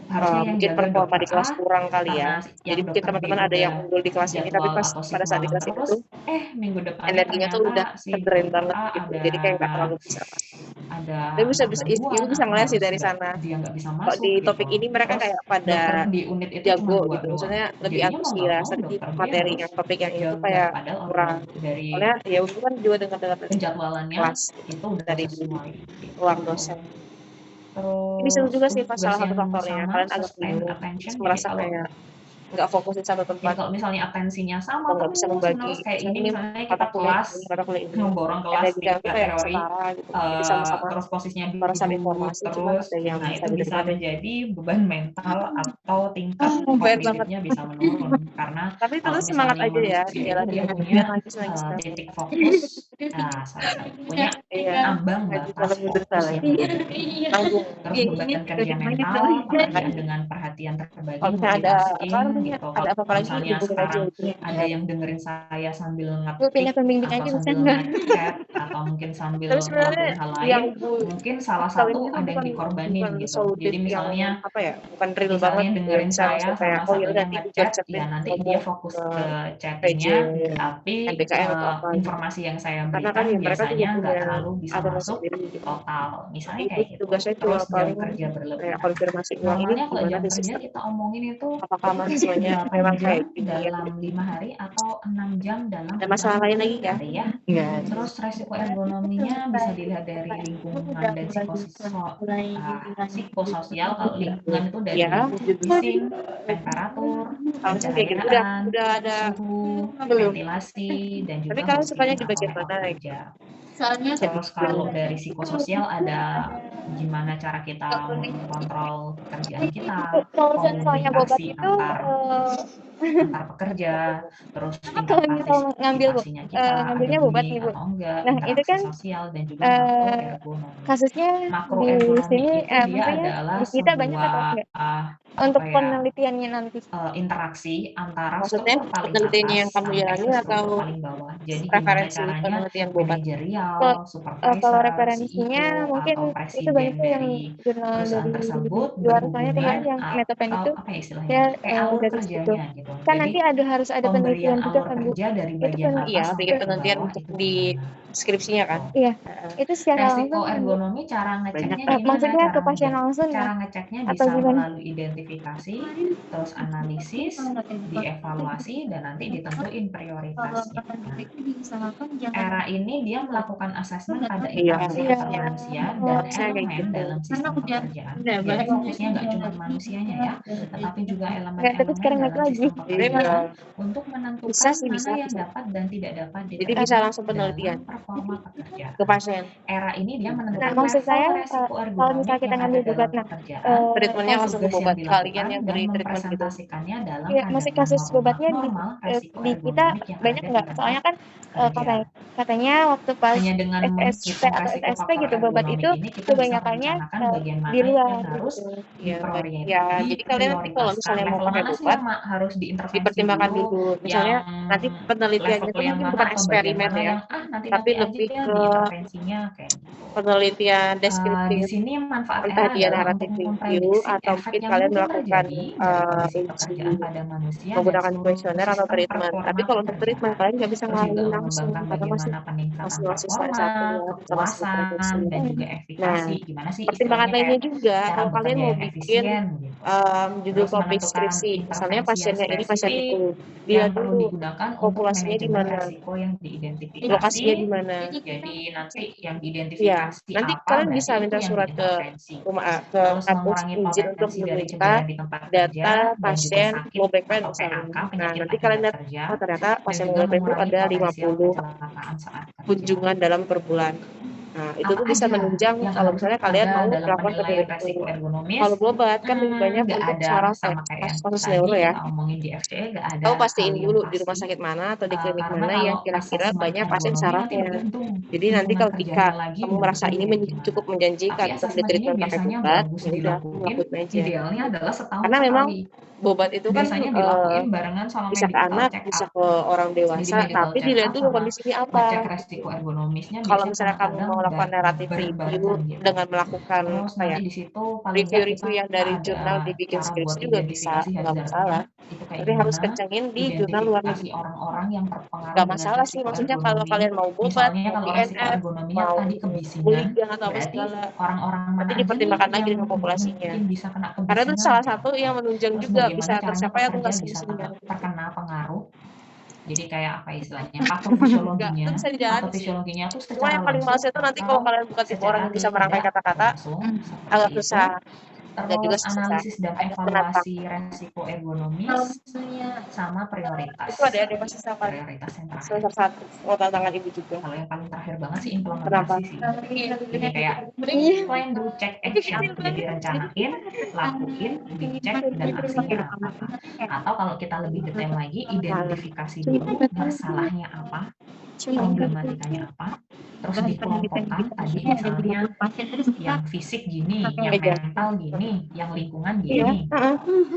A: harusnya yang
D: mungkin
A: jaga
D: performa
A: dokter
D: di kelas
A: A
D: kurang kali ya.
A: karena
D: Jadi
A: yang
D: mungkin
A: dokter B
D: teman-teman ada yang
A: udah
D: unggul di kelas ini, tapi
A: jadwal
D: pas
A: atau shift
D: pada saat di
A: malam
D: kelas
A: terus,
D: itu
A: minggu depannya
D: energinya tuh udah
A: ternyata si
D: terdrain
A: dokter
D: banget
A: A
D: gitu.
A: ada
D: Jadi kayak nggak terlalu bisa.
A: ada
D: Tapi bisa
A: entah
D: bisa
A: gangguan
D: ibu bisa
A: atau
D: ngeliat sih
A: harus
D: dari sana.
A: dia nggak bisa
D: Kalau
A: masuk
D: di
A: gitu.
D: topik ini mereka
A: Terus
D: kayak pada
A: dokter di unit itu cuma
D: jago
A: 2
D: gitu.
A: doang.
D: Maksudnya lebih
A: Jadinya mau nggak
D: antusias,
A: mau
D: tapi
A: dokter B
D: materi
A: harus
D: yang topik yang itu
A: jaga,
D: kayak
A: padahal
D: kurang.
A: dari
D: Soalnya ya itu kan juga dengar-dengar dari
A: penjadwalannya
D: kelas
A: itu udah
D: dari
A: sesuai
D: ruang
A: gitu.
D: dosen. Ini seru
A: Terus
D: juga sih
A: untuk
D: pas
A: tugas
D: salah satu
A: yang
D: faktornya.
A: sama,
D: Kalian agak
A: sustained
D: bingung,
A: attention.
D: terus
A: Jadi
D: merasa
A: kalau
D: kayak nggak fokus di satu tempat,
A: kalau misalnya atensinya sama
D: atau nggak bisa
A: terus
D: membagi.
A: menerus kayak
D: Misalnya
A: ini,
D: ini
A: misalnya
D: mata
A: kita
D: kuliah
A: kelas
D: ini, mata kuliah ini.
A: ngeborong kelas
D: Energi kalian tuh
A: 3
D: kayak
A: teori,
D: setara gitu. Jadi sama-sama
A: terus posisinya
D: merasa
A: duduk
D: informasi, cuma
A: terus,
D: ada yang
A: nah
D: bisa
A: itu bisa
D: dinikmati.
A: menjadi beban mental atau tingkat
D: Oh, bad banget.
A: kognitifnya bisa menurun karena
D: Tapi
A: kalau
D: terus semangat
A: misalnya
D: aja ya,
A: manusia itu
D: jalan
A: dia
D: ya.
A: punya
D: Lagi semester.
A: titik fokus, punya
D: Iya.
A: ambang
D: Lagi
A: batas
D: kalau mundur
A: fokus
D: salah.
A: yang berbeda.
D: Tanggung.
A: Terus beban kerja mental, pekerjaan dengan perhatian terbagi,
D: Kalau misalnya ada apa
A: multitasking
D: namanya,
A: gitu.
D: ada
A: Kalau
D: apa-apa lagi
A: misalnya
D: hubungin aja
A: sekarang
D: gitu.
A: ada yang dengerin saya sambil
B: Gue pindah
A: ngetik
B: pembimbing
A: atau
B: aja bisa
A: sambil
B: nggak?
A: ngechat atau mungkin sambil
D: Tapi sebenarnya
A: ngelakuin hal
D: yang
A: lain,
D: Bu
A: mungkin salah
D: kali
A: satu
D: ini tuh
A: ada yang
D: bukan
A: dikorbanin gitu.
D: solutif
A: Jadi
D: yang
A: misalnya
D: apa ya, bukan real banget ya,
A: dengerin
D: bisa
A: saya
D: langsung
A: sama
D: kayak oh ya udah
A: satunya
D: nanti
A: ngechat,
D: chatin
A: ya nanti
D: ngomong
A: dia fokus
D: ke
A: ke
D: PJ
A: chattingnya, tapi
D: MBKM atau apa gitu.
A: informasi yang saya
D: Karena kan
A: berikan
D: ya mereka juga
A: biasanya nggak
D: punya
A: terlalu bisa
D: aturan
A: masuk
D: sendiri gitu.
A: total, misalnya
D: Itu
A: kayak gitu.
D: tugasnya cuma
A: Terus jam
D: paling
A: kerja
D: kayak
A: berlebihan.
D: konfirmasi ulang ini
A: Normalnya kalau
D: gimana
A: jam
D: di
A: kerja
D: sistem,
A: kita omongin itu
D: apakah mahasiswanya
A: 8
D: memang
A: jam
D: kayak gini ya.
A: dalam 5 hari atau 6 jam dalam
D: Ada
A: 6
D: masalah lain lagi ya?
A: hari ya.
E: Enggak ada.
A: Terus resiko ergonominya bisa dilihat dari lingkungan dan psikososial. Kalau lingkungan itu dari
D: Ya.
A: bising, temperatur,
D: Harusnya kayak gitu.
A: pencahayaan,
D: Udah ada
A: suhu,
D: belum?
A: ventilasi, dan juga
D: Tapi kalian sukanya di
A: booking
D: bagian
A: atau
D: mana?
A: methode kerja.
C: soalnya
A: Terus kalau dari psikososial ada gimana cara kita mengontrol pekerjaan kita,
B: Kalau soalnya bobat
A: komunikasi
B: itu
A: antar pekerja, terus tingkat
B: kalau misal ngambil
A: partisipasinya kita,
B: ngambilnya
A: ada
B: bobat
A: booming
B: nih, Bu.
A: atau enggak,
B: Nah, itu
A: interaksi
B: kan
A: sosial, dan juga makroergonomi.
B: kasusnya di
A: Makroergonomi
B: sini
A: itu dia
B: maksudnya
A: adalah
B: di kita banyak atau
A: sebuah
B: enggak? Untuk
A: apa ya,
B: penelitiannya nanti.
A: interaksi antara
D: Maksudnya
A: struktur paling
D: penelitiannya yang
A: atas
D: kamu
A: sampai
D: jalani
A: ke struktur
D: atau
A: paling bawah. Jadi gimana
D: referensi
A: caranya
D: penelitian bobat?
A: manajerial,
B: Kalau
A: supervisor,
B: referensinya
A: CEO,
B: mungkin
A: atau
B: itu
A: presiden
B: banyak tuh yang
A: dari
B: jurnal
A: perusahaan
B: dari
A: tersebut
B: luar soalnya
A: berhubungan
B: kemarin yang metopen
A: atau
B: itu
A: apa ya istilahnya,
B: ya
A: kayak alur
B: dari situ.
A: kerjanya gitu.
B: Kan
A: Jadi
B: nanti harus ada
A: pemberian
B: penelitian juga
A: alur
B: kan, Bu.
A: kerja dari
B: Itu
A: bagian atas
D: Iya,
A: sampai
D: bikin
A: ke
D: penelitian
A: bawah
D: untuk
A: itu
D: di
A: gimana.
D: skripsinya kan.
B: Iya, itu secara langsung
A: Resiko
B: kan, Bu.
A: ergonomi cara ngeceknya gimana?
B: Maksudnya ke pasien langsung
A: Cara
B: ya?
A: ngeceknya
B: Atau
A: bisa
B: gimana?
A: melalui identifikasi, terus analisis, dievaluasi, dan nanti ditentuin
C: kalau
A: prioritasnya.
C: akan itu diusahakan jangan
A: Era ini dia melakukan asesmen pada
D: Iya.
A: interaksi
B: Iya.
A: antar manusia
B: Oh,
A: dan
D: saya kayak
A: elemen
D: gitu.
A: dalam sistem
C: Karena udah-
A: pekerjaan.
C: udah
A: Jadi
C: banyak
A: fokusnya nggak cuma
C: yang
A: manusianya ya, tetapi juga
B: Nggak, tapi
A: elemen-elemen
B: sekarang naik
A: dalam
B: lagi.
A: sistem pekerjaan
D: Iya.
A: untuk menentukan
D: Bisa sih,
A: mana
D: bisa,
A: yang
D: bisa.
A: dapat dan tidak dapat
D: Jadi
A: diterima
D: bisa langsung penelitian
A: dalam performa pekerjaan.
D: ke pasien.
A: Era ini dia menentukan
B: Nah, maksud
A: level
B: saya,
A: resiko
B: kalau
A: ergonomi
B: misal kita
A: yang ada
B: ngambil
A: dalam
B: bobat, nah,
A: pekerjaan,
D: Treatmentnya
B: pas-
D: langsung ke
A: tugas yang
D: bobat.
A: dilakukan,
D: Kalian yang
A: dan
D: beri treatment gitu.
A: mempresentasikannya dalam
B: Iya, masih
A: pandangan
B: kasus bobatnya
A: normal resiko
B: di kita
A: ergonomik yang
B: banyak
A: ada
B: nggak?
A: di tempat
B: Soalnya kan
A: kerja.
B: katanya waktu pas
A: Hanya dengan
B: SSP
A: menghitung
B: atau
A: resiko
B: SSP
A: faktor
B: gitu bobat
A: ergonomi
B: itu
A: ini, kita bisa
B: kebanyakannya
A: merencanakan bagian mana
B: di luar
A: yang harus
B: gitu.
D: Ya, jadi kalian nanti kalau
A: diprioritaskan.
D: misalnya mau
A: Level
D: pakai
A: mana sih
D: bobat,
A: yang harus diintervensi
D: dipertimbangkan dulu. Misalnya
A: yang
D: nanti penelitiannya
A: level
D: itu
A: yang
D: mungkin
A: mana
D: bukan
A: atau bagian
D: eksperimen
A: mana
D: ya,
A: yang nanti
D: tapi
A: aja
D: lebih ke
A: diintervensinya kayak gitu.
D: penelitian
A: Di
D: deskriptif,
A: sini manfaatnya
D: entah dia
A: adalah
D: narrative
A: untuk
D: review
A: memprediksi
D: atau
A: efek
D: mungkin
A: yang
D: kalian
A: mungkin
D: melakukan
A: terjadi dari kondisi
D: uji
A: pekerjaan pada manusia dan
D: menggunakan
A: seluruh
D: kuesioner atau
A: sistem
D: treatment. Tapi
A: performa
D: kalau untuk treatment
A: pekerjaan.
D: kalian nggak bisa
A: Terus juga
D: ngalamin langsung
A: mengembangkan
D: karena masih
A: bagaimana peningkatan
D: masih step
A: performa,
D: 1 ya, kita masih
A: kepuasan,
D: produksi.
A: dan juga
D: Nah,
A: efikasi. Gimana sih
D: pertimbangan
A: istilahnya
D: lainnya
A: kayak
D: juga
A: cara
D: kalau kalian
A: bekerja
D: mau
A: yang
D: bikin
A: efisien gitu.
D: judul
A: Terus
D: topik
A: menentukan
D: skripsi, misalnya
A: intervensi yang
D: pasiennya ini pasien
A: spesifik
D: itu, dia
A: yang perlu
D: dulu
A: digunakan untuk
D: populasinya di
A: manajemen
D: mana,
A: resiko yang diidentifikasi.
D: lokasinya di mana.
A: Jadi nanti yang
D: Ya,
A: diidentifikasi
D: nanti
A: apa,
D: kalian
A: berarti
D: bisa
A: itu
D: minta
A: yang
D: surat ke
A: diintervensi.
D: ke
A: Terus
D: kampus
A: mengurangi
D: izin untuk
A: potensi dari
D: meminta
A: cedera di tempat kerja
D: data
A: dan juga
D: pasien
A: sakit
D: low back pain
A: atau
D: misalnya.
A: PAK,
D: Nah,
A: penyakit
D: nanti kalian
A: akibat
D: lihat,
A: kerja,
D: oh ternyata
A: dan
D: pasien
A: juga
D: low back pain itu
A: mengurangi
D: ada
A: potensial
D: 50
A: kecelakaan saat kerja.
D: kunjungan dalam per bulan. Nah, itu
A: Apa
D: tuh bisa
A: aja
D: menunjang
A: yang
D: kalau
A: harus
D: misalnya kalian
A: ada
D: mau
A: dalam
D: melakukan
A: penilaian
D: penelitian.
A: resiko ergonomis?
D: Kalau berobat kan lebih banyak
A: Nggak
D: untuk
A: ada
D: saraf
A: sama kayak yang
D: kasus
A: tadi
D: neuro ya.
A: kita omongin di FCE, nggak ada
D: Tahu
A: hal
D: pastiin
A: yang
D: dulu di rumah
A: pasti.
D: sakit mana atau di klinik
A: Karena
D: mana
A: kalau
D: yang kira-kira
A: asesmen
D: banyak pasien
A: ergonomi nanti
D: sarafnya.
A: bergantung
D: Jadi nanti
A: lingkungan
D: kalau
A: kerjanya
D: ketika
A: lagi
D: kamu merasa
A: mendukung
D: ini
A: kayak gimana.
D: cukup
A: Tapi
D: menjanjikan untuk di
A: asesmen ini
D: treatment pakai
A: biasanya
D: bobat,
A: bagus
D: ya udah kamu
A: dilakuin,
D: lakuin aja.
A: idealnya adalah setahun
D: Karena memang
A: sekali.
D: bobat itu kan
A: Biasanya dilakuin barengan sama
D: bisa ke
A: medical
D: anak,
A: check
D: bisa
A: up.
D: ke orang
A: Jadi
D: dewasa,
A: medical
D: tapi
A: check
D: dilihat
A: up
D: dulu
A: sama
D: kondisinya
A: ngecek
D: apa.
A: resiko ergonomisnya
D: Kalau
A: biasanya
D: misalnya kamu
A: kadang-kadang
D: mau melakukan narrative review
A: berbarengan gitu.
D: dengan melakukan
A: Terus
D: apa ya,
A: nanti di situ paling nggak kita
D: review-review yang dari
A: ada
D: jurnal dibikin
A: cara buat
D: skripsi juga bisa,
A: identifikasi
D: nggak
A: hazardnya
D: masalah.
A: itu kayak
D: Tapi harus
A: gimana,
D: kencengin di jurnal luar
A: identifikasi
D: negeri.
A: orang-orang yang terpengaruh
D: Nggak
A: dengan
D: masalah sih,
A: resiko
D: maksudnya kalau
A: ergonomi.
D: kalian mau bobat,
A: Misalnya
D: mau
A: kalau resiko
D: PNF,
A: ergonominya
D: mau
A: tadi kebisingan,
D: buligan atau apa
A: berarti
D: segala,
A: orang-orang mana
D: nanti
A: aja nih
D: dipertimbangkan lagi
A: yang
D: dengan populasinya.
A: mungkin bisa kena
D: Karena itu
A: kebisingan
D: salah
A: gitu.
D: satu yang menunjang
A: Terus
D: juga
A: bagaimana
D: bisa
A: caranya
D: tercapai atau
A: pekerja
D: nggak
A: bisa
D: kebisingan.
A: terkena pengaruh. Jadi kayak apa istilahnya,
D: Nggak,
A: patofisiologinya,
D: itu bisa dijalani sih.
A: patofisiologinya tuh
D: Cuma
A: secara
D: yang paling
A: langsung
D: males itu nanti kalau
A: atau
D: kalian bukan tipe orang
A: secara
D: yang bisa merangkai
A: tidak
D: kata-kata,
A: langsung
D: agak
A: seperti itu.
D: susah dan juga
A: Terus
D: susah.
A: analisis dan
D: Agak menantang.
A: evaluasi resiko ergonomis
C: Kalau misalnya
A: sama prioritas.
D: Itu ada pasti sama
A: Prioritas yang terakhir.
D: semester 1 mau tantangan ibu juga.
A: Kalau yang paling terakhir banget sih
D: Kenapa?
A: implementasi sih. Jadi kayak plan, do, check, action.
D: Kecil
A: Jadi rencanain, lakuin, dicek, dan aksinya apa. Atau kalau kita lebih detail lagi, identifikasi dulu masalahnya apa, problematikanya apa, terus dikelompokkan tadi misalnya yang fisik gini, yang mental gini, yang lingkungan
D: Iya,
A: gini.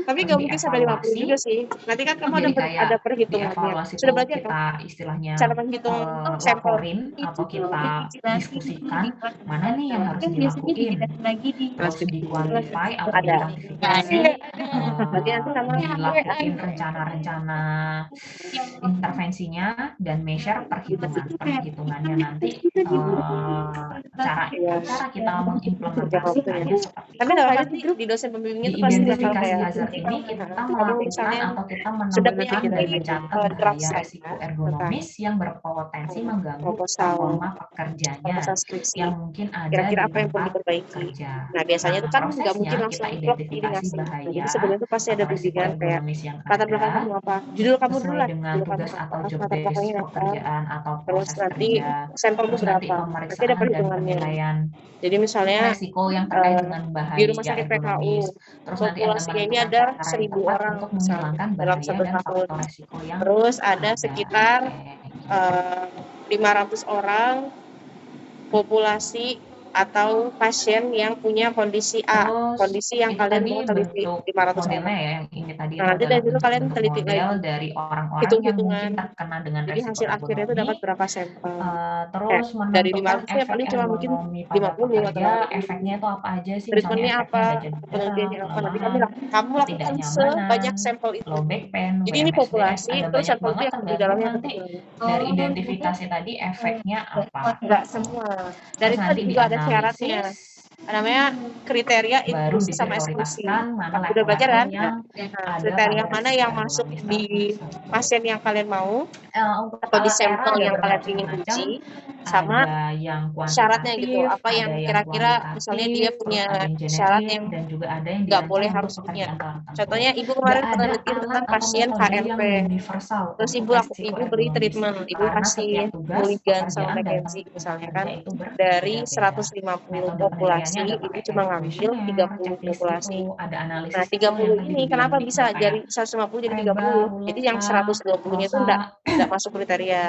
D: tapi
A: Terus
D: nggak mungkin sampai 50
A: dievaluasi.
D: juga sih. Nanti kan kamu
A: Jadi kayak
D: ada perhitungannya.
A: dievaluasi
D: Sudah
A: tuh
D: belajar kan?
A: kita istilahnya
D: Cara menghitung sampel.
A: laporin atau kita diskusikan mana nih yang harus
C: kan biasanya
A: dilakuin.
C: dilihat lagi di
A: Terus dikuantify atau
D: Ada.
A: dikuantifikasi,
D: Berarti nanti sama
A: dilakuin rencana-rencana intervensinya dan measure perhitungannya nanti cara kita mengimplementasikannya seperti
D: tapi
A: itu.
D: nggak pasti di dosen pembimbingnya
A: Di
D: itu pasti bakal
A: identifikasi
D: kayak
A: hazard ini kita
D: kamu
A: melakukan
D: misalnya
A: atau kita
D: sudah
A: menemukan
D: punya
A: dan
D: ide,
A: mencatat
D: draft
A: bahaya
D: set,
A: resiko ergonomis yang berpotensi mengganggu
D: proposal
A: performa pekerjanya
D: skripsi.
A: yang mungkin ada
D: Kira-kira
A: di
D: apa yang perlu
A: tempat
D: diperbaiki.
A: kerja.
D: Nah, biasanya itu kan nggak
A: prosesnya
D: mungkin langsung
A: kita
D: plot ini
A: identifikasi
D: ngasih. Nah,
A: bahaya
D: jadi sebenarnya itu pasti ada
A: atau resiko
D: bimbingan kayak
A: ergonomis yang
D: latar belakang
A: ada
D: kamu apa, judul kamu dulu
A: sesuai
D: lah,
A: dengan
D: judul kamu
A: tugas
D: apa,
A: atau job
D: latar
A: desk
D: belakangnya apa,
A: pekerjaan atau
D: terus
A: proses
D: nanti
A: kerja.
D: sampelmu
A: Terus nanti
D: berapa, nanti ada
A: pemeriksaan dan
D: perhitungannya.
A: penilaian
D: Jadi misalnya
A: resiko yang terkait dengan
D: di
A: bahaya
D: rumah sakit PKU
A: ergonomis. Terus nanti ada
D: populasinya ini
A: menentukan
D: ada
A: cara yang
D: 1000
A: tepat
D: orang
A: untuk
D: misalnya
A: menghilangkan
D: dalam
A: bahaya
D: satu
A: dan
D: tahun.
A: faktor resiko yang
D: Terus ada
A: ada.
D: sekitar 500 orang populasi atau pasien yang punya kondisi A,
A: Terus
D: kondisi yang
A: itu
D: kalian
A: tadi
D: mau teliti
A: bentuk
D: 500
A: modelnya
D: orang.
A: ya, yang ini tadi
D: Nah,
A: itu
D: nanti
A: adalah
D: dari dulu kalian
A: bentuk
D: teliti
A: model
D: lagi.
A: dari orang-orang yang
D: Hitung-hitungan.
A: mungkin terkena dengan
D: Jadi
A: resiko
D: hasil akhirnya itu dapat
A: ergonomi.
D: berapa sampel.
A: Terus
D: Dari
A: menentukan
D: 500 ya
A: efek
D: paling cuma mungkin
A: ergonomi pada
D: 50 atau
A: pekerja,
D: 80.
A: efeknya itu apa aja sih? Misalnya
D: Treatmentnya
A: efeknya
D: apa,
A: baja berdarah,
D: penelitiannya apa, nanti
A: kelelahan,
D: kamu lakukan
A: ketidaknyamanan,
D: sebanyak sampel itu.
A: low back pain,
D: Jadi ini
A: WMSDS,
D: populasi,
A: ada
D: terus
A: banyak
D: sampel itu
A: banget
D: yang di
A: tergantung
D: dalamnya
A: nanti
D: ada.
A: dari identifikasi tadi efeknya apa.
D: Enggak semua. Dan
A: Terus
D: itu
A: nanti
D: juga ada syaratnya.
A: dianalisis,
D: Namanya kriteria
A: baru
D: inklusi sama eksklusi.
A: diprioritaskan mana
D: Udah belajar kan?
A: level-level yang
D: Nah,
A: ada
D: kriteria
A: pada
D: mana
A: resiko
D: yang masuk
A: ergonomis
D: di
A: tersebut.
D: pasien yang kalian mau
A: Untuk
D: atau di
A: alat
D: sampel
A: era ada
D: yang kalian ingin
A: bermacam-macam,
D: uji, sama
A: ada yang
D: syaratnya gitu.
A: kuantitatif,
D: Apa yang
A: ada yang
D: kira-kira misalnya dia
A: kualitatif,
D: punya
A: terus ada yang
D: syarat
A: generik,
D: yang
A: dan juga ada yang
D: nggak boleh
A: dirancang
D: harus
A: untuk
D: punya.
A: pekerjaan tertentu.
D: Contohnya ibu
A: Nggak
D: kemarin
A: ada
D: penelitian
A: alat
D: tentang
A: atau
D: pasien
A: metode
D: KNP.
A: yang universal
D: Terus
A: untuk
D: ibu
A: resiko
D: beri
A: ergonomis,
D: treatment, ibu
A: karena
D: kasih
A: setiap tugas
D: mulligan sama
A: pekerjaan dan
D: McKenzie misalnya kan.
A: kerja itu
D: Dari
A: berbeda-beda.
D: 150
A: Metode
D: populasi,
A: penilaiannya ada
D: ibu
A: pakai
D: cuma
A: kayak
D: ngambil
A: kuesioner,
D: 30
A: checklist
D: populasi.
A: gitu, ada
D: Nah,
A: analisis itu
D: 30
A: yang tadi
D: ini
A: dibilang
D: kenapa bisa
A: Nikma
D: dari
A: kayak
D: 150 jadi
A: reba,
D: 30? Jadi yang
A: huleta,
D: 120-nya itu
A: rosa,
D: enggak masuk kriteria.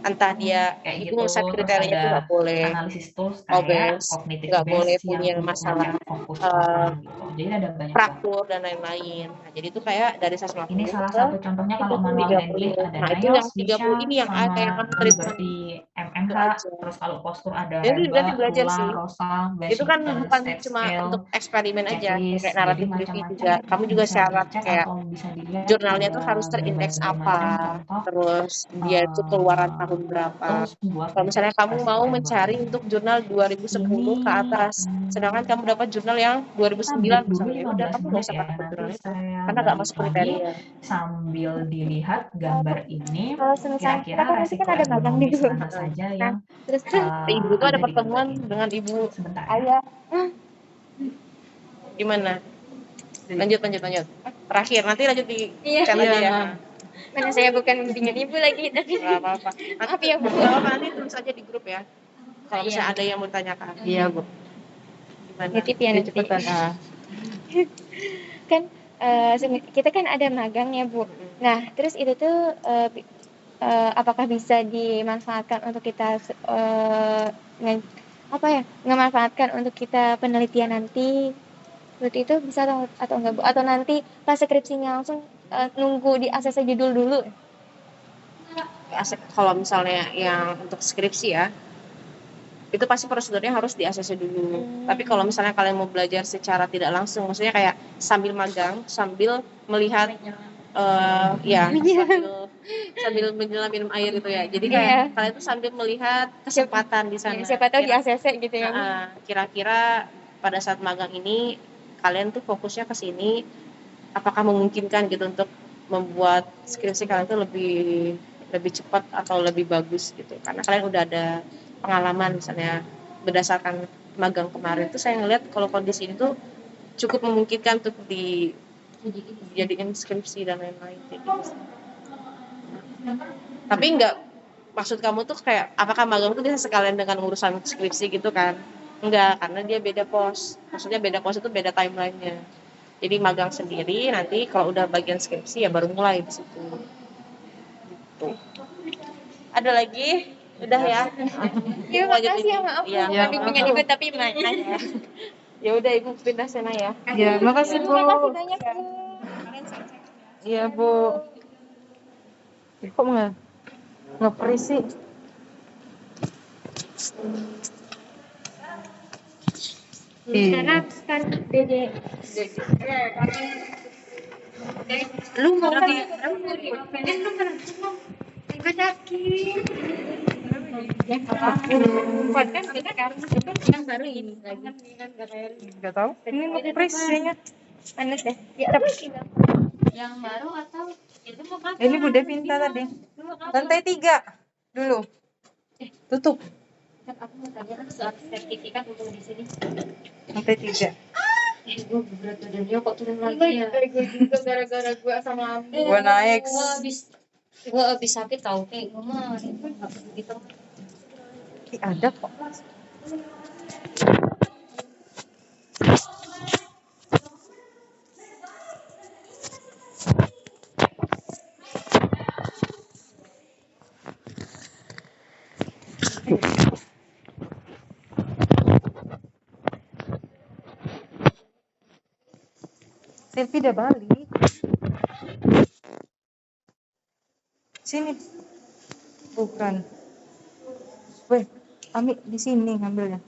D: Entah dia
A: kayak
D: ibu
A: gitu.
D: ngeset
A: Terus
D: kriterianya itu
A: ada
D: enggak boleh
A: analisis tools kayak
D: obes,
A: cognitive
D: nggak boleh
A: based yang
D: punya
A: untuk
D: masalah
A: ngecek fokus orang gitu. jadi ada banyak banget.
D: praktur dan lain-lain. Nah, jadi itu kayak dari 150
A: Ini salah
D: ke
A: satu contohnya kalau manual
D: 30.
A: handling ada
D: Nah, itu
A: nails,
D: yang 30
A: Misha,
D: ini yang kayak
A: sama
D: kamu treatment
A: Liberty MMH.
D: itu aja.
A: Terus kalau postur ada
D: Jadi nanti
A: Remba,
D: belajar
A: Rula,
D: sih.
A: Rosa,
D: Itu kan bukan
A: State
D: cuma
A: Scale,
D: untuk eksperimen aja,
A: checklist,
D: kayak
A: jadi
D: naratif briefing
A: macam-macam
D: juga. Kamu juga
A: bisa
D: syarat
A: dicek
D: kayak
A: atau bisa dilihat
D: jurnalnya
A: ada
D: tuh harus terindeks
A: berbagai
D: apa,
A: macam contoh
D: terus dia itu keluaran tahun berapa.
A: buat
D: Kalau misalnya kamu mau
A: September.
D: mencari untuk jurnal 2010 ke atas, sedangkan kamu dapat jurnal yang 2009
A: Kita break dulu
D: misalnya, ya udah
A: 15
D: kamu nggak
A: menit
D: usah
A: ya,
D: pakai
A: nanti
D: jurnal itu,
A: saya
D: karena nggak
A: balik
D: masuk
A: lagi
D: kriteria.
A: sambil dilihat gambar ini
B: Kalau semisal
A: kira-kira
B: kita kan nanti
A: resiko
B: kan ada magang di
A: ergonomis
B: guru.
A: mana saja
B: Nah,
A: yang
B: terus
D: Ibu tuh ada
A: ada di gambar
D: pertemuan
A: ini.
D: dengan ibu
A: Sebentar ya.
D: ayah. Gimana? Lanjut. Terakhir, nanti lanjut di chat aja ya.
B: mana saya bukan bimbingan ibu lagi tapi
D: Nggak apa-apa.
B: maaf ya Bu.
D: Nggak apa-apa, nanti tulis aja di grup ya. Kalau misalnya ada yang mau ditanyakan.
E: Iya, Bu.
D: Gimana?
B: Nitip ya nanti.
E: Cepetan.
B: Kan kita kan ada magang ya Bu. Nah terus itu tuh apakah bisa dimanfaatkan untuk kita ngemanfaatkan untuk kita penelitian nanti seperti itu bisa atau enggak Bu? Atau nanti pas skripsinya langsung nunggu di ACC judul dulu?
D: Kalau misalnya yang untuk skripsi ya, itu pasti prosedurnya harus di ACC dulu. Tapi kalau misalnya kalian mau belajar secara tidak langsung, maksudnya kayak sambil magang, sambil melihat sambil menyelam minum air gitu ya. Jadi kayak kalian tuh sambil melihat kesempatan di sana.
B: Siapa tahu di ACC gitu ya.
D: Kira-kira pada saat magang ini kalian tuh fokusnya ke sini, apakah memungkinkan gitu untuk membuat skripsi kalian tuh lebih cepat atau lebih bagus gitu. Karena kalian udah ada pengalaman, misalnya berdasarkan magang kemarin tuh saya ngeliat kalau kondisi ini tuh cukup memungkinkan untuk dijadiin skripsi dan lain-lain gitu. Tapi enggak, maksud kamu tuh kayak apakah magang tuh bisa sekalian dengan urusan skripsi gitu kan? Enggak, karena dia beda pos. Maksudnya beda pos itu beda timelinenya. Jadi magang sendiri, nanti kalau udah bagian skripsi ya baru mulai di situ. Gitu. Ada lagi? Udah ya?
B: Iya makasih ya, maaf
D: ya,
B: bukan bimbingan ibu tapi mana.
D: Ya udah ibu pindah sana ya.
E: Ya, makasih Bu.
B: Terima kasih banyak Bu.
E: Iya Bu. Kok nge-freeze sih?
B: Karena kan Dede. Lu mau kan? Gue sakit. Buat kan kita kan yang baru ini lagi.
E: Nggak tahu. Ini nge-freeze kayaknya.
B: Panas ya? Ya tapi
C: Yang baru atau itu mau kapan?
E: Ini Bu Devinta tadi. Lantai 3 dulu. Tutup.
C: Kan aku mau tanya kan soal sertifikat untuk di sini.
E: Lantai 3.
C: Gue berat badannya kok turun lagi ya.
B: gue juga gara-gara gue sama Ambi.
E: Gua naik.
C: Gue abis sakit tau kayak gue mah nggak begitu.
E: Ada kok. Silvi udah balik. Sini. Bukan. Weh, Ami di sini ngambilnya.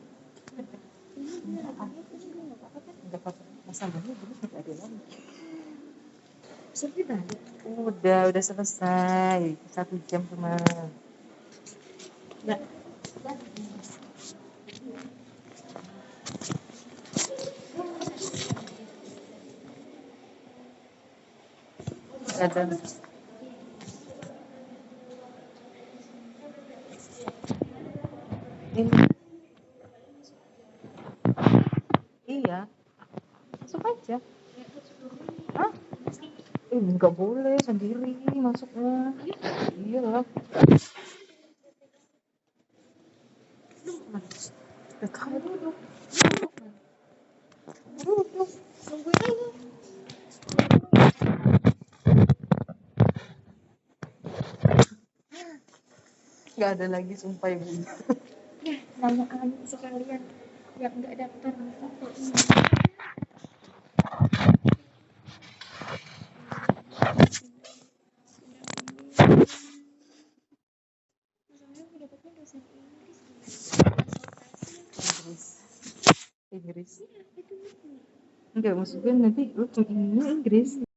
E: Enggak apa-apa. Masalahnya dulu enggak ada lagi. Silvi balik. Udah selesai. 1 jam cuma. Ada. Ini. Iya. Masuk aja. Hah? Nggak boleh sendiri masuknya. Iyalah. Udah kamu duduk. Duduk. Tungguin aja. Nggak ada lagi sumpah ibu.
B: Nanya Ami sekalian yang nggak daftar.
F: bahasa Inggris.
E: Inggris. Inggris. Enggak, maksud gue nanti lu codingnya Inggris.